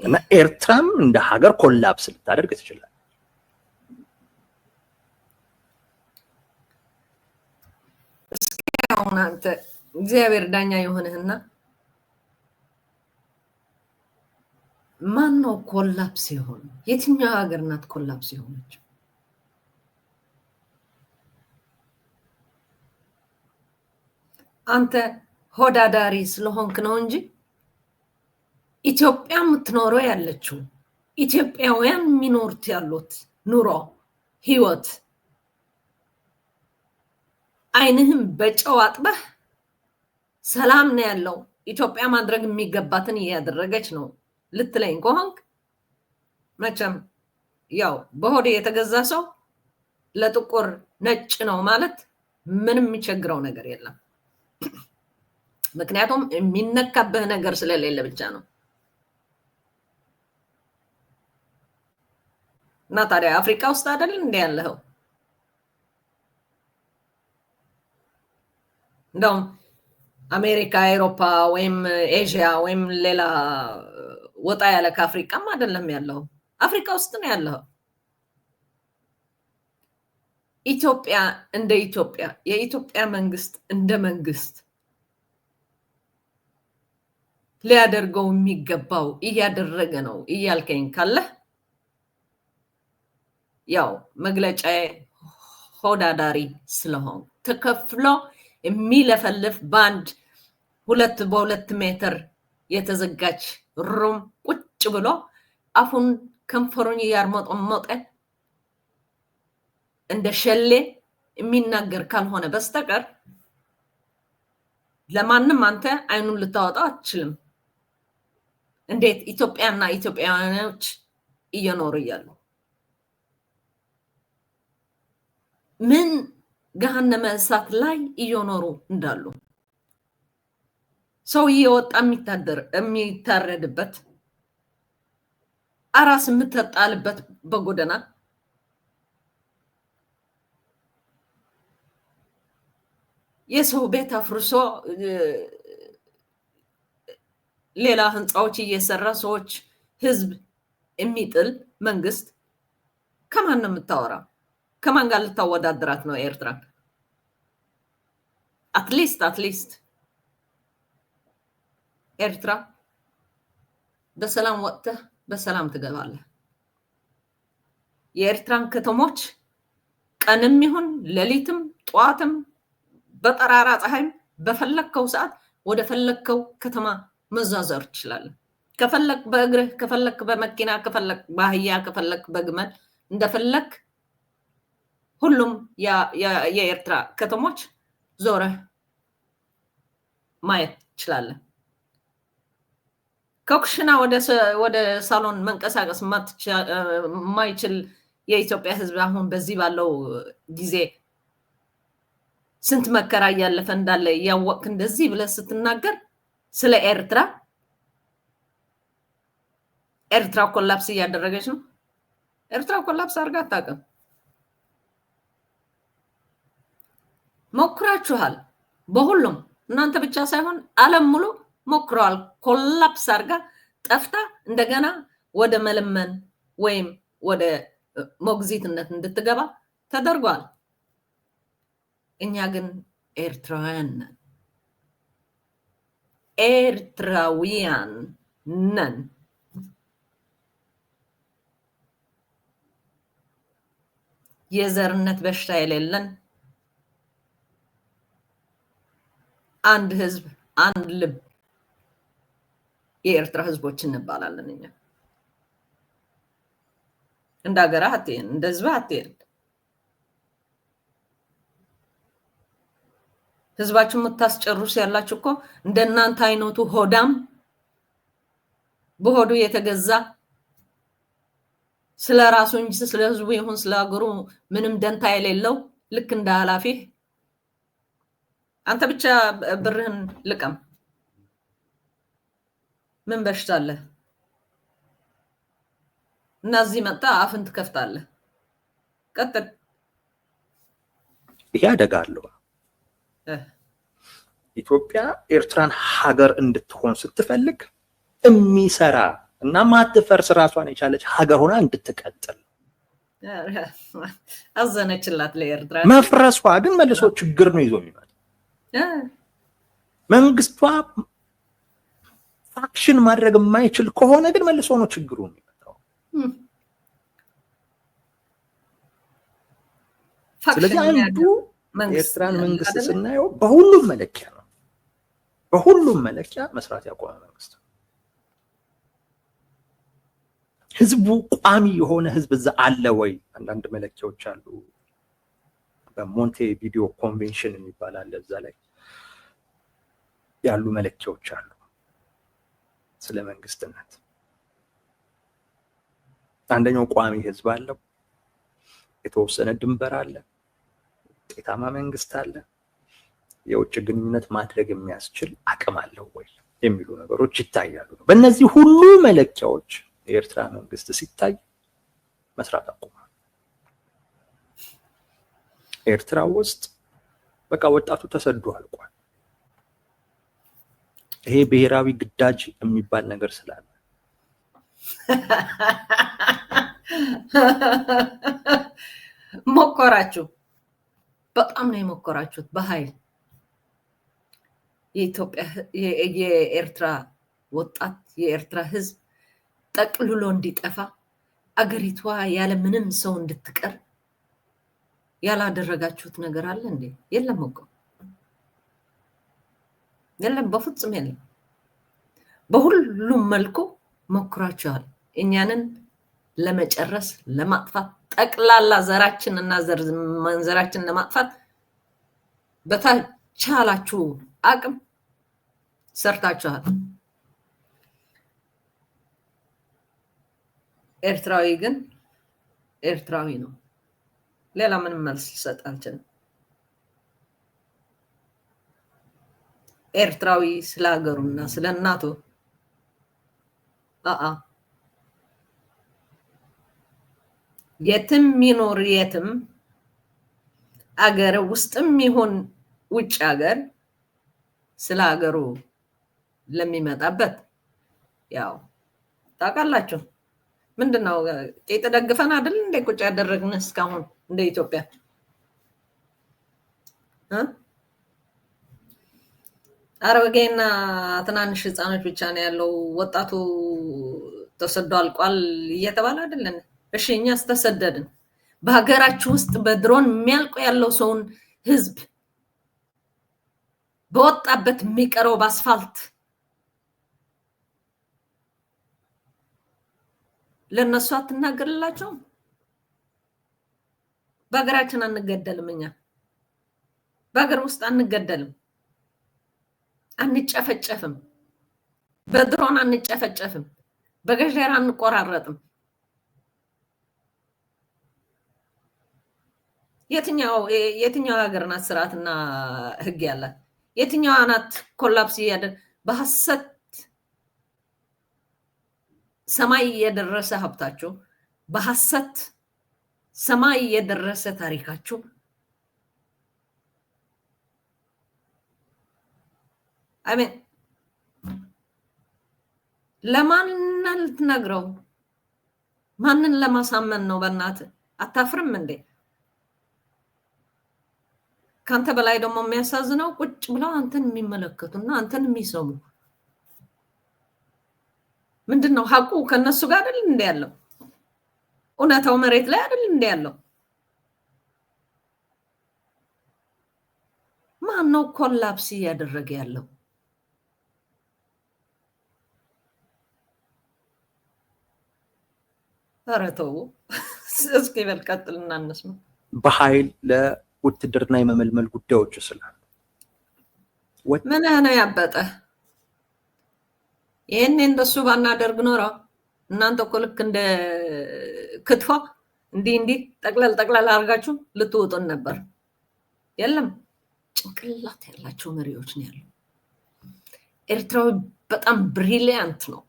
እና ኤርትራም እንደ ሀገር ኮላፕስ ልታደርግ ትችላለች። አሁን አንተ እግዚአብሔር ዳኛ የሆነህና ማን ነው ኮላፕስ የሆነ? የትኛው ሀገር ናት ኮላፕስ የሆነችው? አንተ ሆዳዳሪ ስለሆንክ ነው እንጂ ኢትዮጵያ የምትኖረው ያለችው ኢትዮጵያውያን የሚኖሩት ያሉት ኑሮ ህይወት አይንህም በጨው አጥበህ ሰላም ነው ያለው ኢትዮጵያ ማድረግ የሚገባትን እያደረገች ነው ልትለኝ ከሆንክ መቼም ያው በሆዴ የተገዛ ሰው ለጥቁር ነጭ ነው ማለት ምንም የሚቸግረው ነገር የለም። ምክንያቱም የሚነካብህ ነገር ስለሌለ ብቻ ነው። እና ታዲያ አፍሪካ ውስጥ አይደል እንደ ያለው? እንደውም አሜሪካ፣ አውሮፓ ወይም ኤዥያ ወይም ሌላ ወጣ ያለ ከአፍሪካም አይደለም ያለው፣ አፍሪካ ውስጥ ነው ያለው። ኢትዮጵያ እንደ ኢትዮጵያ የኢትዮጵያ መንግስት እንደ መንግስት ሊያደርገው የሚገባው እያደረገ ነው እያልከኝ ካለ ያው መግለጫ ሆዳዳሪ ስለሆን ተከፍሎ የሚለፈልፍ ባንድ 2 በ2 ሜትር የተዘጋች ሩም ቁጭ ብሎ አፉን ከንፈሩን ያርመጠመጠ እንደ ሸሌ የሚናገር ካልሆነ በስተቀር ለማንም አንተ አይኑን ልታወጣው አትችልም። እንዴት ኢትዮጵያና ኢትዮጵያውያኖች እየኖሩ እያሉ ምን ገሃነመ እሳት ላይ እየኖሩ እንዳሉ ሰው እየወጣ የሚታረድበት አራስ የምትጣልበት በጎዳና የሰው ቤት አፍርሶ ሌላ ህንፃዎች እየሰራ ሰዎች ህዝብ የሚጥል መንግስት ከማን ነው የምታወራው? ከማን ጋር ልታወዳድራት ነው ኤርትራ? አትሊስት ኤርትራ በሰላም ወጥተህ በሰላም ትገባለህ። የኤርትራን ከተሞች ቀንም ይሁን ሌሊትም ጠዋትም በጠራራ ፀሐይም በፈለከው ሰዓት ወደ ፈለከው ከተማ መዛዘር ትችላለህ። ከፈለክ በእግርህ፣ ከፈለክ በመኪና፣ ከፈለክ በአህያ፣ ከፈለክ በግመል እንደፈለክ ሁሉም የኤርትራ ከተሞች ዞረህ ማየት ትችላለህ። ከኩሽና ወደ ሳሎን መንቀሳቀስ የማይችል የኢትዮጵያ ህዝብ አሁን በዚህ ባለው ጊዜ ስንት መከራ እያለፈ እንዳለ እያወቅህ እንደዚህ ብለህ ስትናገር ስለ ኤርትራ ኮላፕስ እያደረገች ነው። ኤርትራ ኮላፕስ አድርጋ አታውቅም። ሞክራችኋል። በሁሉም እናንተ ብቻ ሳይሆን ዓለም ሙሉ ሞክረዋል። ኮላፕስ አድርጋ ጠፍታ እንደገና ወደ መለመን ወይም ወደ ሞግዚትነት እንድትገባ ተደርጓል። እኛ ግን ኤርትራውያን ነን። የዘርነት በሽታ የሌለን አንድ ህዝብ፣ አንድ ልብ የኤርትራ ህዝቦች እንባላለን። እኛ እንደ ሀገር አትየን፣ እንደ ህዝብ አትየን። ህዝባችን የምታስጨርሱ ያላችሁ እኮ እንደናንተ አይነቱ ሆዳም በሆዱ የተገዛ ስለ ራሱ እንጂ ስለ ህዝቡ ይሁን ስለ ሀገሩ ምንም ደንታ የሌለው ልክ እንደ ኃላፊ አንተ ብቻ ብርህን ልቀም። ምን በሽታ አለ? እና እዚህ መጣ አፍን ትከፍታለህ። ቀጥል። ይሄ አደጋ አለው። ኢትዮጵያ ኤርትራን ሀገር እንድትሆን ስትፈልግ የሚሰራ እና ማትፈርስ ራሷን የቻለች ሀገር ሆና እንድትቀጥል አዘነችላት ለኤርትራ። መፍረሷ ግን መልሶ ችግር ነው ይዞ የሚመጣ። መንግስቷ ፋክሽን ማድረግ የማይችል ከሆነ ግን መልሶ ነው ችግሩ የሚመጣው። ስለዚህ አንዱ ኤርትራን መንግስት ስናየው በሁሉም መለኪያ ነው፣ በሁሉም መለኪያ መስራት ያቆመ መንግስት ነው። ህዝቡ ቋሚ የሆነ ህዝብ እዛ አለ ወይ? አንዳንድ መለኪያዎች አሉ። በሞንቴ ቪዲዮ ኮንቬንሽን የሚባል አለ። እዛ ላይ ያሉ መለኪያዎች አሉ ስለ መንግስትነት። አንደኛው ቋሚ ህዝብ አለው፣ የተወሰነ ድንበር አለ፣ ውጤታማ መንግስት አለ፣ የውጭ ግንኙነት ማድረግ የሚያስችል አቅም አለው ወይ የሚሉ ነገሮች ይታያሉ። በእነዚህ ሁሉ መለኪያዎች የኤርትራ መንግስት ሲታይ መስራት አቁሟል። ኤርትራ ውስጥ በቃ ወጣቱ ተሰዶ አልቋል። ይሄ ብሔራዊ ግዳጅ የሚባል ነገር ስላለ ሞከራችሁ። በጣም ነው የሞከራችሁት በኃይል። የኤርትራ ወጣት የኤርትራ ህዝብ ጠቅልሎ እንዲጠፋ አገሪቷ ያለ ምንም ሰው እንድትቀር ያላደረጋችሁት ነገር አለ እንዴ? የለም እኮ የለም፣ በፍጹም የለም። በሁሉም መልኩ ሞክራችኋል። እኛንን ለመጨረስ ለማጥፋት፣ ጠቅላላ ዘራችን እና መንዘራችን ለማጥፋት በተቻላችሁ አቅም ሰርታችኋል። ኤርትራዊ ግን ኤርትራዊ ነው። ሌላ ምንም መልስ ልሰጥ አልችልም። ኤርትራዊ ስለ ሀገሩና ስለ እናቱ የትም ይኖር የትም አገር ውስጥም ይሁን ውጭ ሀገር ስለ ሀገሩ ለሚመጣበት ያው ታውቃላችሁ ምንድነው ቄጥ ደግፈን አይደል እንደ ቁጭ ያደረግን እስካሁን እንደ ኢትዮጵያ አረጋይና ትናንሽ ህፃኖች ብቻ ነው ያለው ወጣቱ ተሰዶ አልቋል እየተባለ አይደለም እሺ እኛስ ተሰደድን በሀገራችሁ ውስጥ በድሮን የሚያልቁ ያለው ሰውን ህዝብ በወጣበት የሚቀረው በአስፋልት ለነሱ አትናገርላቸው በሀገራችን አንገደልም እኛ በሀገር ውስጥ አንገደልም አንጨፈጨፍም በድሮን አንጨፈጨፍም በገጀራ አንቆራረጥም የትኛው ሀገር ናት ስርዓትና ህግ ያላት የትኛው ናት ኮላፕስ ያደረገ በሐሰት ሰማይ የደረሰ ሀብታችሁ በሐሰት ሰማይ የደረሰ ታሪካችሁ አሜን ለማን ልትነግረው ማንን ለማሳመን ነው በእናት አታፍርም እንዴ ካንተ በላይ ደግሞ የሚያሳዝነው ቁጭ ብለው አንተን የሚመለከቱና አንተን የሚሰሙ ምንድነው ሐቁ ከነሱ ጋር አይደል እንደ ያለው እውነታው መሬት ላይ አይደል እንደ ያለው ማን ነው ኮላፕስ ያደረገ ያለው አረተው እስኪ በልቀጥልና እንስማ በኃይል ለውትድርና የመመልመል ጉዳዮች ስላሉ ምን ነው ያበጠ ይሄን እንደሱ ባናደርግ ኖሮ እናንተ እኮ ልክ እንደ ክትፎ እንዲ ጠቅላላ አርጋችሁ ልትወጡን ነበር የለም ጭንቅላት ያላቸው መሪዎች ነው ያለው ኤርትራዊ በጣም ብሪሊያንት ነው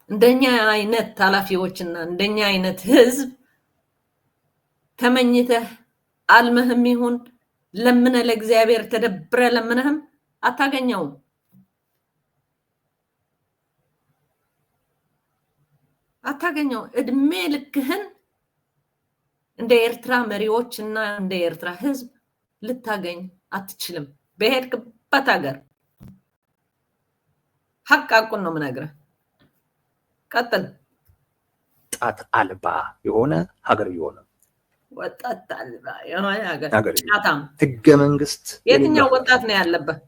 እንደኛ አይነት ኃላፊዎችና እንደኛ አይነት ህዝብ ተመኝተህ አልመህም ይሁን ለምን ለእግዚአብሔር ተደብረ ለምንህም አታገኘው እድሜ ልክህን እንደ ኤርትራ መሪዎችና እንደ ኤርትራ ህዝብ ልታገኝ አትችልም በሄድክበት ሀገር ሐቁን ነው የምነግርህ ቀጥል ጣት አልባ የሆነ ሀገር የሆነ ወጣት አልባ የሆነ ሀገር ጫታም ህገ መንግስት የትኛው ወጣት ነው ያለበት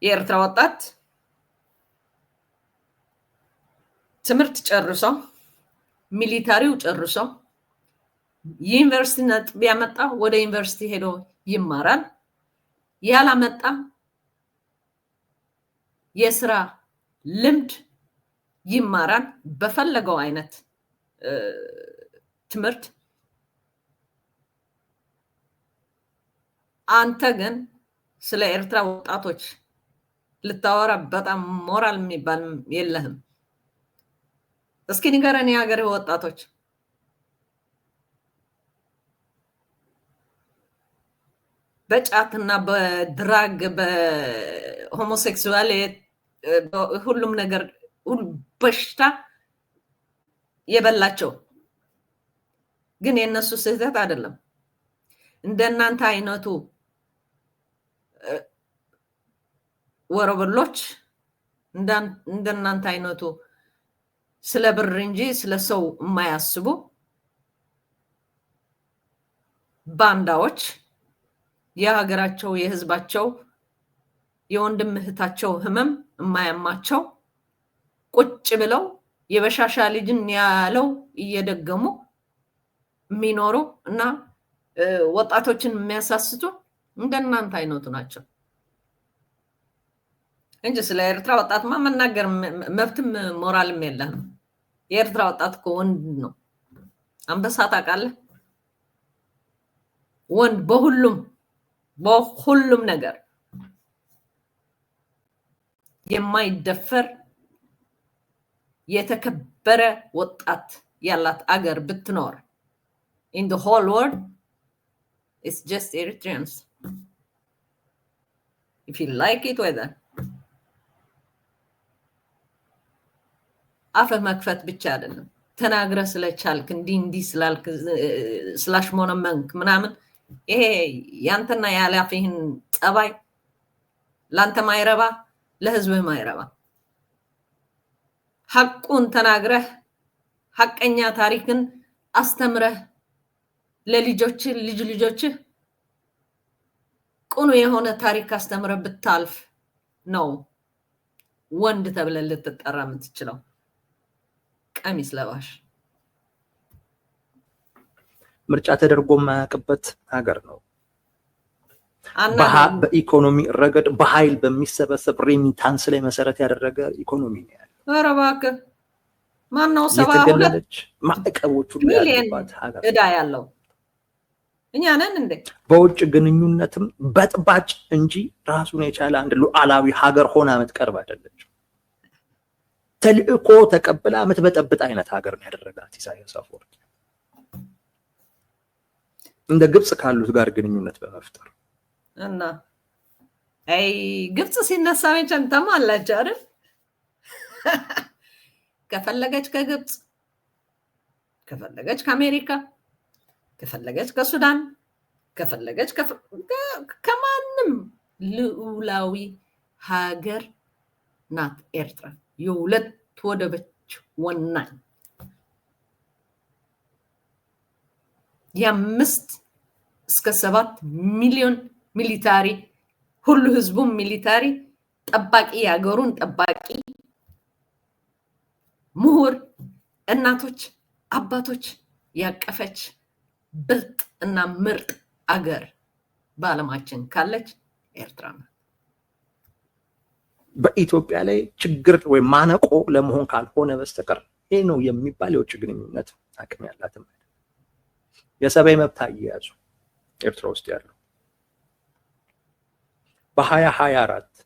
የኤርትራ ወጣት ትምህርት ጨርሶ ሚሊታሪው ጨርሶ ዩኒቨርሲቲ ነጥብ ያመጣ ወደ ዩኒቨርሲቲ ሄዶ ይማራል ያላመጣ የስራ ልምድ ይማራል በፈለገው አይነት ትምህርት አንተ ግን ስለ ኤርትራ ወጣቶች ልታወራ በጣም ሞራል የሚባል የለህም እስኪ ንገረን የሀገር ወጣቶች በጫትና በድራግ በሆሞሴክሱዋሊቲ ሁሉም ነገር በሽታ የበላቸው ግን የነሱ ስህተት አይደለም እንደናንተ አይነቱ ወረበሎች እንደናንተ አይነቱ ስለ ብር እንጂ ስለ ሰው የማያስቡ ባንዳዎች የሀገራቸው የህዝባቸው የወንድም እህታቸው ህመም የማያማቸው ቁጭ ብለው የበሻሻ ልጅን ያለው እየደገሙ የሚኖሩ እና ወጣቶችን የሚያሳስቱ እንደናንተ አይነቱ ናቸው እንጂ ስለ ኤርትራ ወጣትማ መናገር መብትም ሞራልም የለህም የኤርትራ ወጣት እኮ ወንድ ነው አንበሳ ታውቃለህ ወንድ በሁሉም ነገር የማይደፈር የተከበረ ወጣት ያላት አገር ብትኖር in the whole world, it's just Eritreans. If you like it, whether አፈ መክፈት ብቻ አይደለም ተናግረ ስለቻልክ እንዲ ስላልክ ስላሽ ሞነመንክ ምናምን ይሄ ያንተና ያላፊህን ጠባይ ላንተ ማይረባ ለህዝብህ ማይረባ ሐቁን ተናግረህ ሐቀኛ ታሪክን አስተምረህ ለልጆች ልጆች ቁኑ የሆነ ታሪክ አስተምረህ ብታልፍ ነው ወንድ ተብለህ ልትጠራ የምትችለው ቀሚስ ለባሽ ምርጫ ተደርጎ ማያውቅበት ሀገር ነው በኢኮኖሚ ረገድ በኃይል በሚሰበሰብ ሬሚታንስ ላይ መሰረት ያደረገ ኢኮኖሚ ነው ያለው ኧረ እባክህ ማነው 72 ማዕቀቦቹ ያለባት ሀገር እዳ ያለው እኛ ነን እንዴ በውጭ ግንኙነትም በጥባጭ እንጂ ራሱን የቻለ አንድ ሉዓላዊ ሀገር ሆና መትቀርብ አይደለች ተልእኮ ተቀብላ ምትበጠብጥ አይነት ሀገር ነው ያደረጋት ኢሳያስ አፈወርቂ እንደ ግብጽ ካሉት ጋር ግንኙነት በመፍጠር እና አይ ግብጽ ሲነሳ መቼም ተማላች አይደል ከፈለገች ከግብጽ ከፈለገች ከአሜሪካ ከፈለገች ከሱዳን ከፈለገች ከማንም ልዑላዊ ሀገር ናት ኤርትራ የሁለት ወደቦች ወናኝ የ5 እስከ 7 ሚሊዮን ሚሊታሪ ሁሉ ህዝቡም ሚሊታሪ ጠባቂ ያገሩን ጠባቂ ምሁር እናቶች አባቶች ያቀፈች ብልጥ እና ምርጥ አገር በዓለማችን ካለች ኤርትራ ናት በኢትዮጵያ ላይ ችግር ወይ ማነቆ ለመሆን ካልሆነ በስተቀር ይሄ ነው የሚባል የውጭ ግንኙነት አቅም ያላትም የሰብአዊ መብት አያያዙ ኤርትራ ውስጥ ያለው በ2024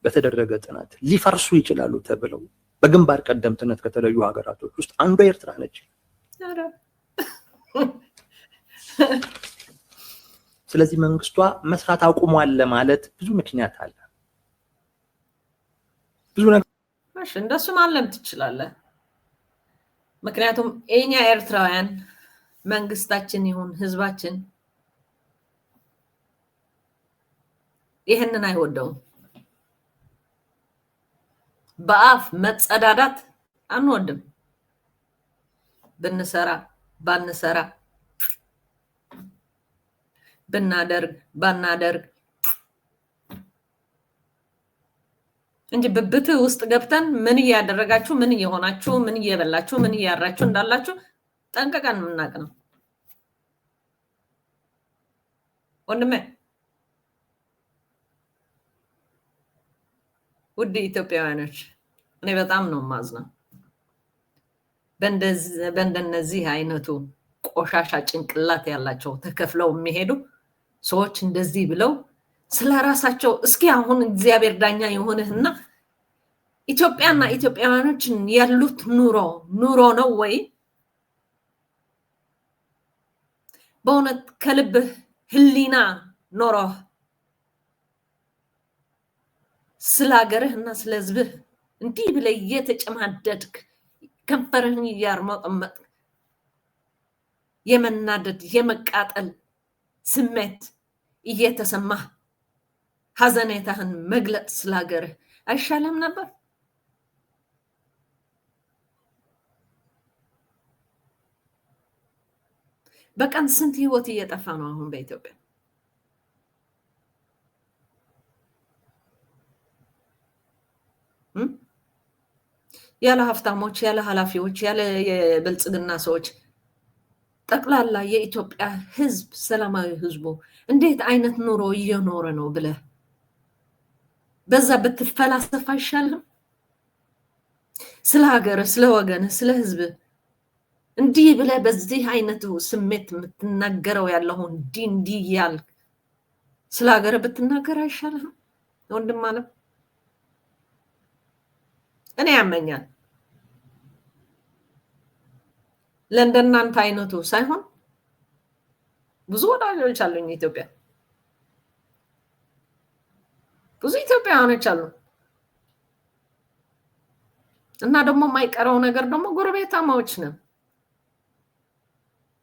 በተደረገ ጥናት ሊፈርሱ ይችላሉ ተብለው በግንባር ቀደምትነት ከተለዩ ሀገራቶች ውስጥ አንዷ ኤርትራ ነች ስለዚህ መንግስቷ መስራት አቁሟል ለማለት ብዙ ምክንያት አለ ብዙ ነገር ማሽ እንደሱ ማለም ትችላለህ ምክንያቱም እኛ ኤርትራውያን መንግስታችን ይሁን ህዝባችን ይሄንን አይወደውም በአፍ መጸዳዳት አንወድም ብንሰራ ባንሰራ ብናደርግ ባናደርግ እንጂ በብት ውስጥ ገብተን ምን ያደረጋችሁ ምን እየሆናችሁ ምን እየበላችሁ ምን እያራችሁ እንዳላችሁ ጠንቀቀን ምናቅ ነው ወንድሜ ውድ ኢትዮጵያውያኖች እኔ በጣም ነው ማዝነው በእንደነዚህ አይነቱ ቆሻሻ ጭንቅላት ያላቸው ተከፍለው የሚሄዱ ሰዎች እንደዚህ ብለው ስለራሳቸው እስኪ አሁን እግዚአብሔር ዳኛ የሆነህና ኢትዮጵያና ኢትዮጵያውያኖችን ያሉት ኑሮ ነው ወይ በእውነት ከልብህ ህሊና ኖሮ ስለ ሀገርህና ስለ ህዝብህ እንዲህ ብለህ እየተጨማደድክ ከንፈርህን እያርመጠመጥክ የመናደድ የመቃጠል ስሜት እየተሰማህ ሐዘኔታህን መግለጽ ስለ ሀገርህ አይሻልም ነበር በቀን ስንት ህይወት እየጠፋ ነው አሁን በኢትዮጵያ ያለ ሀብታሞች ያለ ኃላፊዎች ያለ የብልጽግና ሰዎች ጠቅላላ የኢትዮጵያ ህዝብ ሰላማዊ ህዝቡ እንዴት አይነት ኑሮ እየኖረ ነው ብለህ በዛ ብትፈላሰፍ አይሻልም ስለ ሀገር ስለ ወገን ስለ ህዝብ እንዲህ ብለህ በዚህ አይነቱ ስሜት የምትናገረው ያለው እንዲህ ያልክ ስለ ሀገር ብትናገር አይሻልም ወንድም አለ እኔ ያመኛል ለእንደናንተ አይነቱ ሳይሆን ብዙ ወዳጆች አሉኝ ኢትዮጵያ፣ ብዙ ኢትዮጵያውያኖች አሉ። እና ደግሞ የማይቀረው ነገር ደግሞ ጎረቤታማዎች ነን።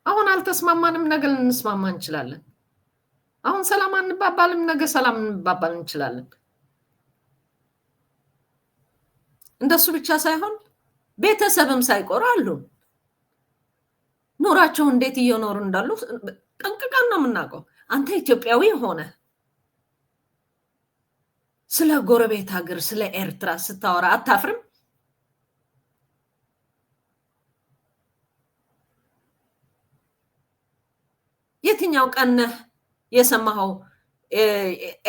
አሁን አልተስማማንም፣ ነገ ልንስማማ እንችላለን። አሁን ሰላም አንባባልም፣ ነገ ሰላም እንባባል እንችላለን። እንደሱ ብቻ ሳይሆን ቤተሰብም ሳይቆር አሉ። ኑራቸው እንዴት እየኖሩ እንዳሉ ጠንቅቀን ነው የምናውቀው። አንተ ኢትዮጵያዊ ሆነ ስለ ጎረቤት ሀገር ስለ ኤርትራ ስታወራ አታፍርም? የትኛው ቀን የሰማኸው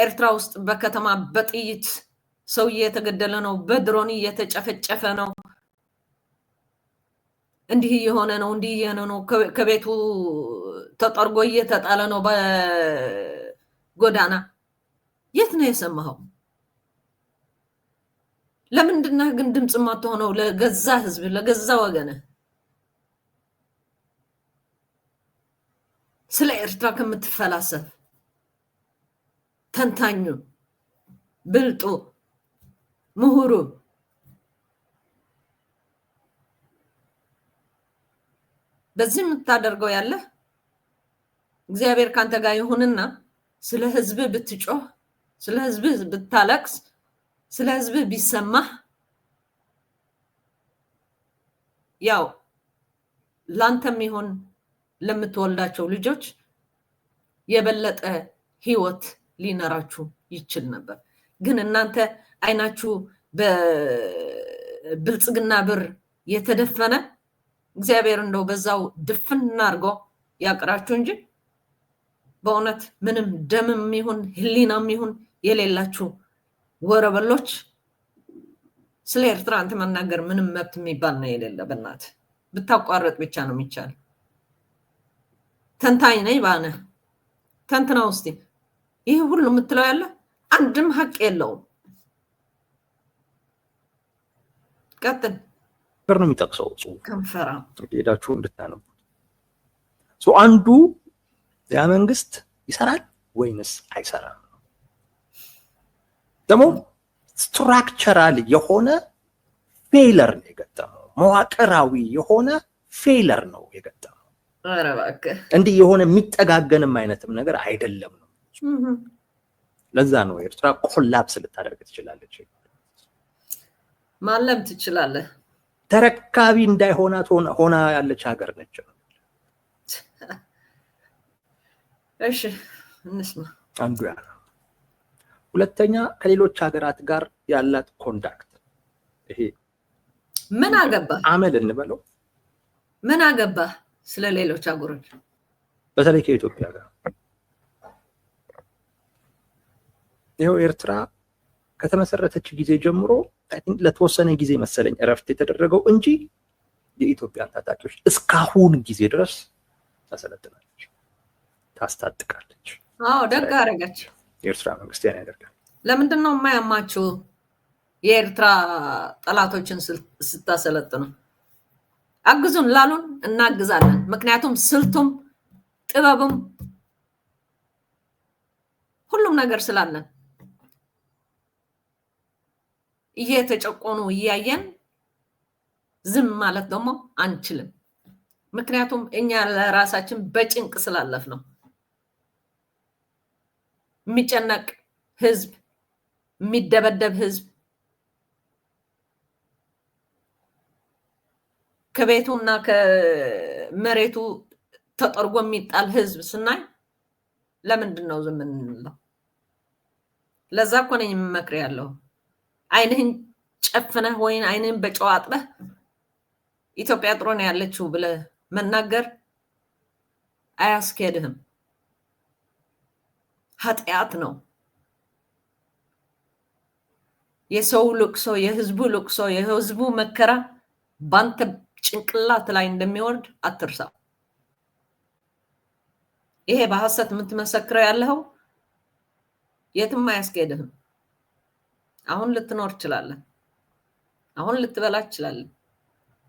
ኤርትራ ውስጥ በከተማ በጥይት ሰው እየተገደለ ነው፣ በድሮን እየተጨፈጨፈ ነው፣ እንዲህ እየሆነ ነው፣ እንዲህ እየሆነ ነው፣ ከቤቱ ተጠርጎ እየተጣለ ነው በጎዳና? የት ነው የሰማኸው? ለምንድነው ግን ድምጽ ማትሆነው ለገዛ ህዝብ ለገዛ ወገነ? ስለ ኤርትራ ከምትፈላሰፍ ተንታኙ ብልጡ ምሁሩ በዚህ የምታደርገው ያለ እግዚአብሔር ካንተ ጋር ይሁንና ስለ ህዝብ ብትጮህ፣ ስለ ህዝብ ብታለቅስ፣ ስለ ህዝብ ቢሰማህ ያው ላንተም ይሁን ለምትወልዳቸው ልጆች የበለጠ ህይወት ሊኖራችሁ ይችል ነበር። ግን እናንተ አይናችሁ በብልጽግና ብር የተደፈነ እግዚአብሔር እንደው በዛው ድፍን አድርጎ ያቅራችሁ እንጂ በእውነት ምንም ደምም ይሁን ህሊናም ይሁን የሌላችሁ ወረበሎች ስለ ኤርትራ አንተ መናገር ምንም መብት የሚባል ነው የሌለ። በእናት ብታቋርጥ ብቻ ነው የሚቻል። ተንታኝ ነኝ ባነ ተንትና ውስጥ ይህ ሁሉ የምትለው ያለ አንድም ሀቅ የለውም። ቀጥል። ነው የሚጠቅሰው ጽሁፍ ከንፈራ ሄዳችሁ እንድታነቡ። አንዱ ያ መንግስት ይሰራል ወይንስ አይሰራም? ደግሞ ስትራክቸራል የሆነ ፌለር ነው የገጠመው። መዋቅራዊ የሆነ ፌለር ነው የገጠመው። ኧረ እባክህ እንዲህ የሆነ የሚጠጋገንም አይነትም ነገር አይደለም ነው። ለዛ ነው ኤርትራ ኮላፕስ ልታደርግ ትችላለች። ማለም ትችላለህ። ተረካቢ እንዳይሆናት ሆና ያለች ሀገር ነች። እሺ እንስማ። አንዱ ያ ነው። ሁለተኛ ከሌሎች ሀገራት ጋር ያላት ኮንታክት፣ ይሄ ምን አገባ አመል እንበለው፣ ምን አገባ ስለ ሌሎች ሀገሮች፣ በተለይ ከኢትዮጵያ ጋር። ይሄው ኤርትራ ከተመሰረተች ጊዜ ጀምሮ ለተወሰነ ጊዜ መሰለኝ እረፍት የተደረገው እንጂ የኢትዮጵያን ታጣቂዎች እስካሁን ጊዜ ድረስ ታሰለጥናለች፣ ታስታጥቃለች። አዎ ደግ አደረገች። የኤርትራ መንግስት ያን ያደርጋል። ለምንድን ነው የማያማችሁ የኤርትራ ጠላቶችን ስታሰለጥኑ? አግዙን ላሉን እናግዛለን። ምክንያቱም ስልቱም ጥበቡም ሁሉም ነገር ስላለን እየተጨቆኑ እያየን ዝም ማለት ደግሞ አንችልም። ምክንያቱም እኛ ለራሳችን በጭንቅ ስላለፍ ነው። የሚጨነቅ ህዝብ፣ የሚደበደብ ህዝብ፣ ከቤቱና ከመሬቱ ተጠርጎ የሚጣል ህዝብ ስናይ ለምንድን ነው ዝም እንለው? ለዛ እኮ ነኝ የምመክር ያለው። አይንህን ጨፍነህ ወይን አይንህን በጨው አጥበህ ኢትዮጵያ ጥሩ ነው ያለችው ብለህ መናገር አያስኬድህም። ኃጢአት ነው። የሰው ልቅሶ፣ የህዝቡ ልቅሶ፣ የህዝቡ መከራ ባንተ ጭንቅላት ላይ እንደሚወርድ አትርሳ። ይሄ በሐሰት የምትመሰክረው ያለው የትም አያስኬድህም። አሁን ልትኖር ትችላለህ፣ አሁን ልትበላ ትችላለህ፣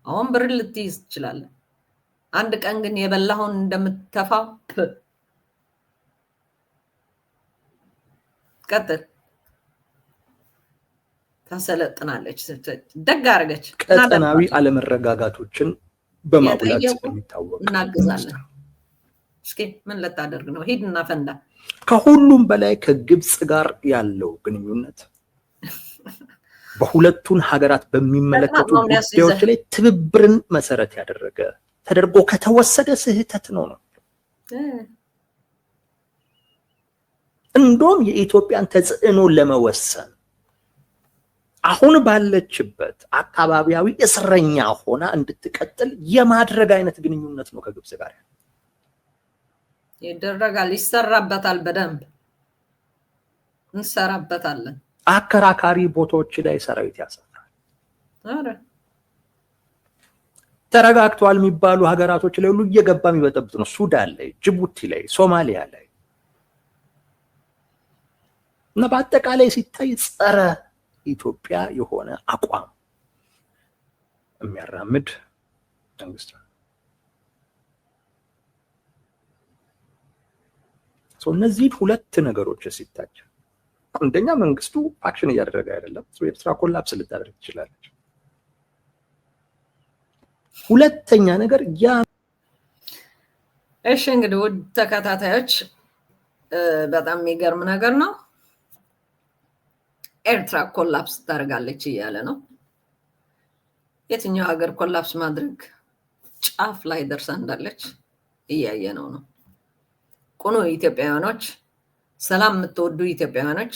አሁን ብር ልትይዝ ትችላለህ። አንድ ቀን ግን የበላውን እንደምትተፋው ቀጥል። ታሰለጥናለች። ደግ አደረገች። ቀጠናዊ አለመረጋጋቶችን በማጉላት የሚታወቅ እናግዛለን። እስኪ ምን ልታደርግ ነው? ሂድና ፈንዳ። ከሁሉም በላይ ከግብፅ ጋር ያለው ግንኙነት በሁለቱን ሀገራት በሚመለከቱ ጉዳዮች ላይ ትብብርን መሰረት ያደረገ ተደርጎ ከተወሰደ ስህተት ነው። እንደውም የኢትዮጵያን ተጽዕኖ ለመወሰን አሁን ባለችበት አካባቢያዊ እስረኛ ሆና እንድትቀጥል የማድረግ አይነት ግንኙነት ነው ከግብፅ ጋር ይደረጋል። ይሰራበታል። በደንብ እንሰራበታለን። አከራካሪ ቦታዎች ላይ ሰራዊት ያሰራል። ተረጋግተዋል የሚባሉ ሀገራቶች ላይ ሁሉ እየገባ የሚበጠብጥ ነው። ሱዳን ላይ፣ ጅቡቲ ላይ፣ ሶማሊያ ላይ እና በአጠቃላይ ሲታይ ጸረ ኢትዮጵያ የሆነ አቋም የሚያራምድ መንግስት ነው። እነዚህ ሁለት ነገሮች ሲታይ አንደኛ መንግስቱ አክሽን እያደረገ አይደለም። ኤርትራ ኮላፕስ ልታደርግ ትችላለች። ሁለተኛ ነገር እሺ እንግዲህ ውድ ተከታታዮች በጣም የሚገርም ነገር ነው። ኤርትራ ኮላፕስ ታደርጋለች እያለ ነው። የትኛው ሀገር ኮላፕስ ማድረግ ጫፍ ላይ ደርሳ እንዳለች እያየ ነው። ቁኑ ኢትዮጵያውያኖች፣ ሰላም የምትወዱ ኢትዮጵያውያኖች፣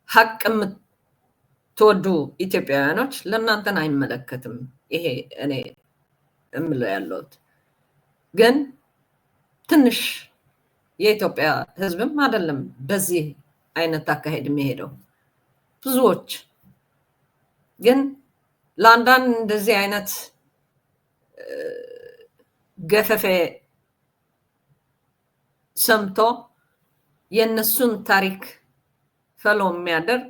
ሀቅ የምትወዱ ኢትዮጵያውያኖች ለእናንተን አይመለከትም። ይሄ እኔ እምለው ያለሁት ግን ትንሽ የኢትዮጵያ ህዝብም አይደለም በዚህ አይነት አካሄድ የሚሄደው ብዙዎች ግን ለአንዳንድ እንደዚህ አይነት ገፈፌ ሰምቶ የነሱን ታሪክ ፈሎ የሚያደርግ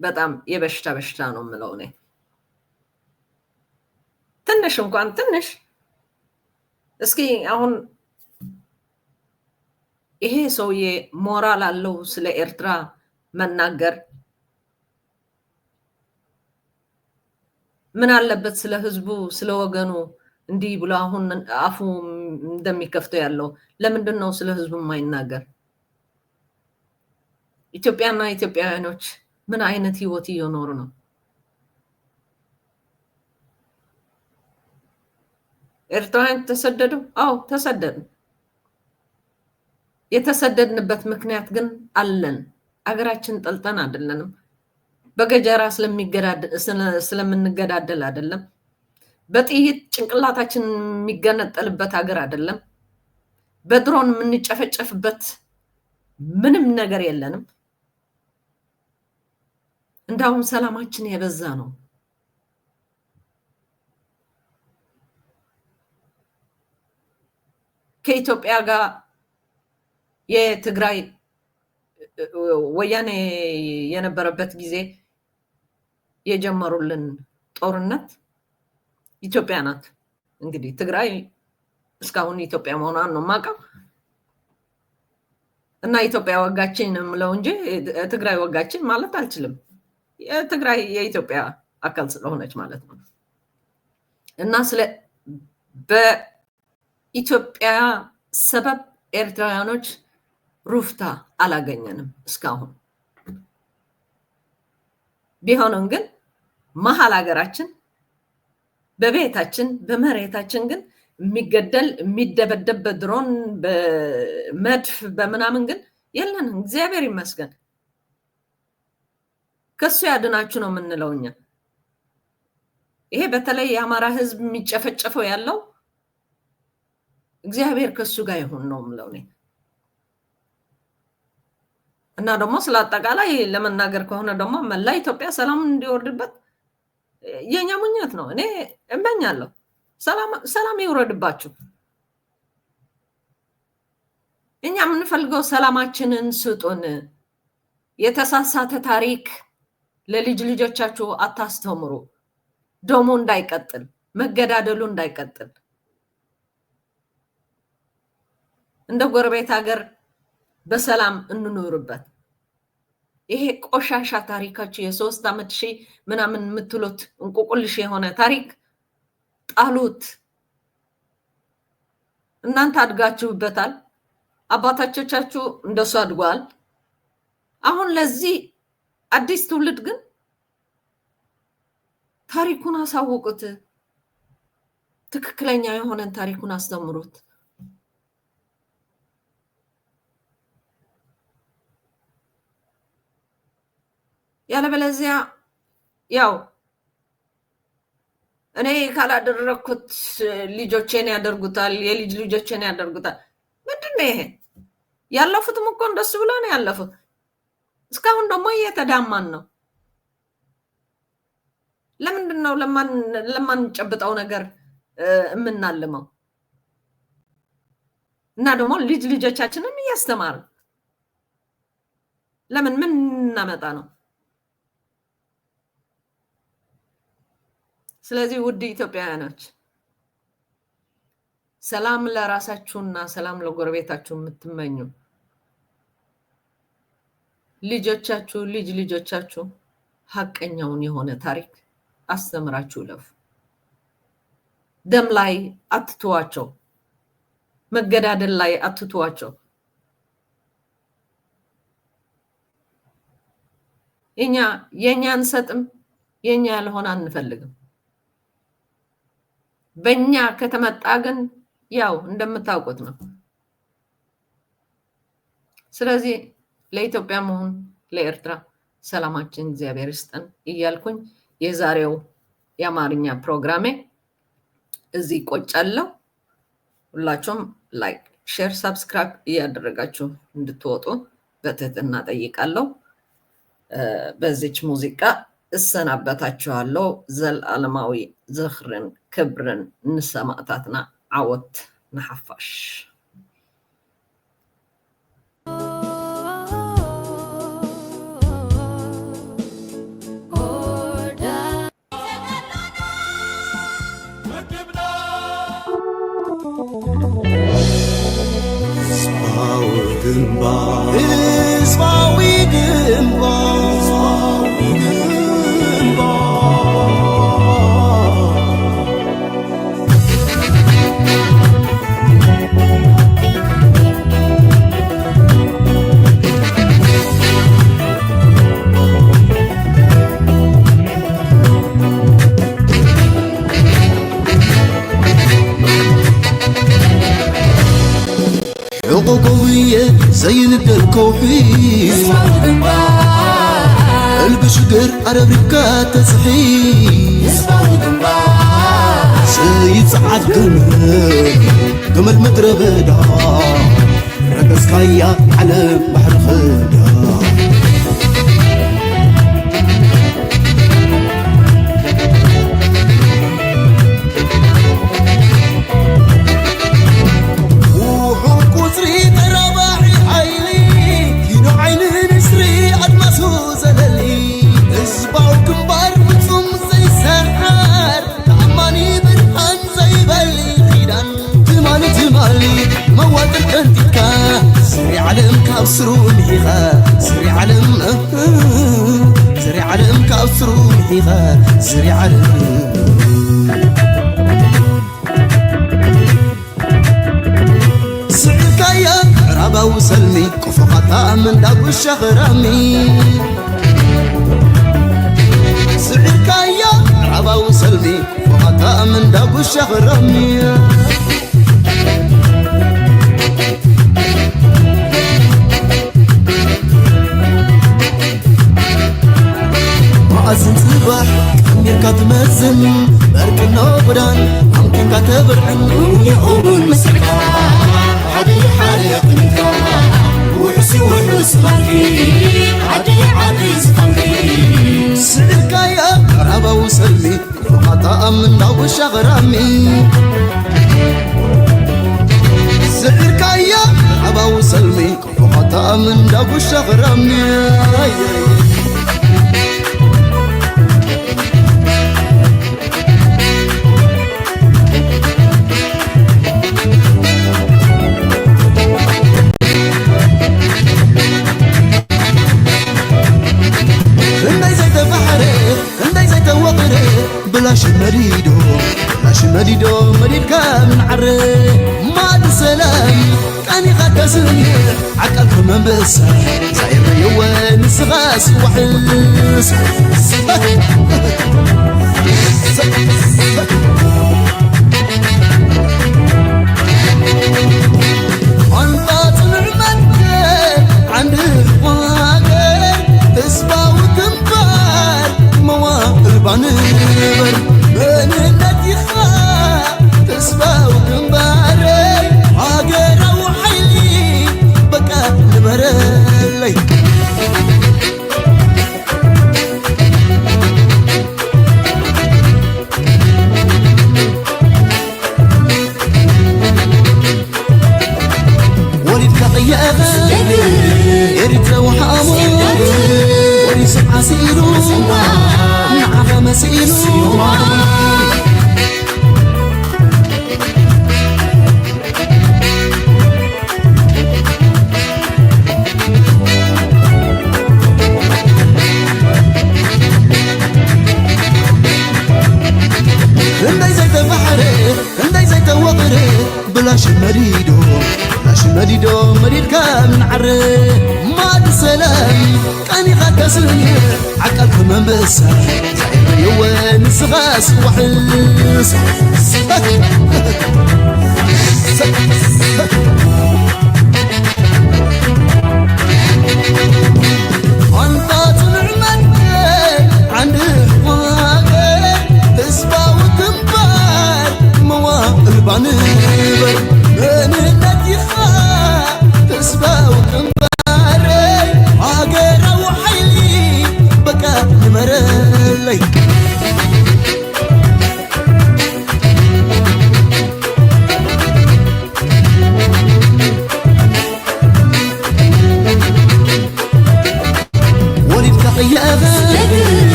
በጣም የበሽታ ነው የምለው እኔ። ትንሽ እንኳን ትንሽ እስኪ አሁን ይሄ ሰውዬ ሞራል አለው ስለ ኤርትራ መናገር? ምን አለበት ስለ ህዝቡ ስለ ወገኑ እንዲህ ብሎ አሁን አፉ እንደሚከፍተው ያለው? ለምንድን ነው ስለ ህዝቡ የማይናገር? ኢትዮጵያና ኢትዮጵያውያኖች ምን አይነት ህይወት እየኖሩ ነው? ኤርትራውያን ተሰደዱ? አዎ ተሰደዱ። የተሰደድንበት ምክንያት ግን አለን። አገራችን ጠልጠን አይደለንም። በገጀራ ስለምንገዳደል አይደለም። በጥይት ጭንቅላታችን የሚገነጠልበት ሀገር አይደለም። በድሮን የምንጨፈጨፍበት ምንም ነገር የለንም። እንዳውም ሰላማችን የበዛ ነው። ከኢትዮጵያ ጋር የትግራይ ወያኔ የነበረበት ጊዜ የጀመሩልን ጦርነት ኢትዮጵያ ናት። እንግዲህ ትግራይ እስካሁን ኢትዮጵያ መሆኗን ነው የማውቀው እና ኢትዮጵያ ወጋችን ነው የምለው እንጂ ትግራይ ወጋችን ማለት አልችልም። የትግራይ የኢትዮጵያ አካል ስለሆነች ማለት ነው። እና በኢትዮጵያ ሰበብ ኤርትራውያኖች ሩፍታ አላገኘንም እስካሁን። ቢሆንም ግን መሀል ሀገራችን በቤታችን በመሬታችን ግን የሚገደል የሚደበደብ በድሮን በመድፍ በምናምን ግን የለንም። እግዚአብሔር ይመስገን። ከሱ ያድናችሁ ነው የምንለው እኛ። ይሄ በተለይ የአማራ ህዝብ የሚጨፈጨፈው ያለው እግዚአብሔር ከሱ ጋር ይሁን ነው የምለው እኔ። እና ደግሞ ስለ አጠቃላይ ለመናገር ከሆነ ደግሞ መላ ኢትዮጵያ ሰላም እንዲወርድበት የኛ ምኞት ነው። እኔ እመኛለሁ ሰላም ይወርድባችሁ። እኛ የምንፈልገው ሰላማችንን ስጡን። የተሳሳተ ታሪክ ለልጅ ልጆቻችሁ አታስተምሩ። ደሞ እንዳይቀጥል፣ መገዳደሉ እንዳይቀጥል፣ እንደ ጎረቤት ሀገር በሰላም እንኑርበት። ይሄ ቆሻሻ ታሪካችሁ የሶስት ዓመት ሺህ ምናምን የምትሉት እንቁቁልሽ የሆነ ታሪክ ጣሉት። እናንተ አድጋችሁበታል። አባታቾቻችሁ እንደሱ አድጓል። አሁን ለዚህ አዲስ ትውልድ ግን ታሪኩን አሳውቁት። ትክክለኛ የሆነን ታሪኩን አስተምሩት። ያለበለዚያ ያው እኔ ካላደረኩት ልጆቼን ያደርጉታል፣ የልጅ ልጆቼን ያደርጉታል። ምንድነው ይሄ? ያለፉትም እኮ እንደሱ ብሎ ነው ያለፉት። እስካሁን ደግሞ እየተዳማን ነው። ለምንድን ነው ለማንጨብጠው ነገር የምናልመው? እና ደግሞ ልጅ ልጆቻችንን እያስተማርን ለምን ምን እናመጣ ነው? ስለዚህ ውድ ኢትዮጵያውያኖች ሰላም ለራሳችሁና ሰላም ለጎረቤታችሁ የምትመኙ ልጆቻችሁ ልጅ ልጆቻችሁ ሐቀኛውን የሆነ ታሪክ አስተምራችሁ ለፉ። ደም ላይ አትተዋቸው፣ መገዳደል ላይ አትተዋቸው። የኛ አንሰጥም፣ የኛ ያልሆነ አንፈልግም። በእኛ ከተመጣ ግን ያው እንደምታውቁት ነው። ስለዚህ ለኢትዮጵያ መሆን ለኤርትራ ሰላማችን እግዚአብሔር ይስጠን እያልኩኝ የዛሬው የአማርኛ ፕሮግራሜ እዚህ ቆጫለሁ። ሁላችሁም ላይክ፣ ሼር፣ ሰብስክራይብ እያደረጋችሁ እንድትወጡ በትህትና ጠይቃለሁ። በዚች ሙዚቃ እሰናበታችኋለሁ። ዘለዓለማዊ ዝኽርን ክብርን ንሰማዕታትና ዓወት ንሓፋሽ። ህዝባዊ ግንባር قوية زي ندر كوحي قلب شجر عرب ركات تصحي سيد سعد جمل مدربدا رقص كايا على بحر خدا سري علم كأسرو محيغا سري علم سعكايا رابا وسلمي كفقطا من داب الشغرامي سعكايا رابا وسلمي كفقطا من داب الشغرامي أزن صباح أميركا تمزن بركنا بدان ممكن كتبرعن يقوم المسكا عدي حالق نكا وحسي ونسمكي عدي سفنكي سعركا يا رابا وسلمي وقطاء من داو الشغرامي سعركا يا رابا وسلمي وقطاء من داو الشغرامي بلاش مريدو بلاش مريدو مريد كامل عري ما سلام كاني غدسني عقلكم منبس صاير يوين سغاس وحس انطاط نعمتك عند الواقع تسبا وتنبال مواقل بانبر من النتي خاء تسبا وتنبال عاقر وحيلي بكى نبرلي يريد وحامو وريسم عسيرو نعرف مسيرو هنداي زيت بحري هنداي زيت وغري بلاش مريدو بلاش مريدو مريد كامل عري ما سلام كاني غدسني عقلكم منبس صاير يوين سغاس وحس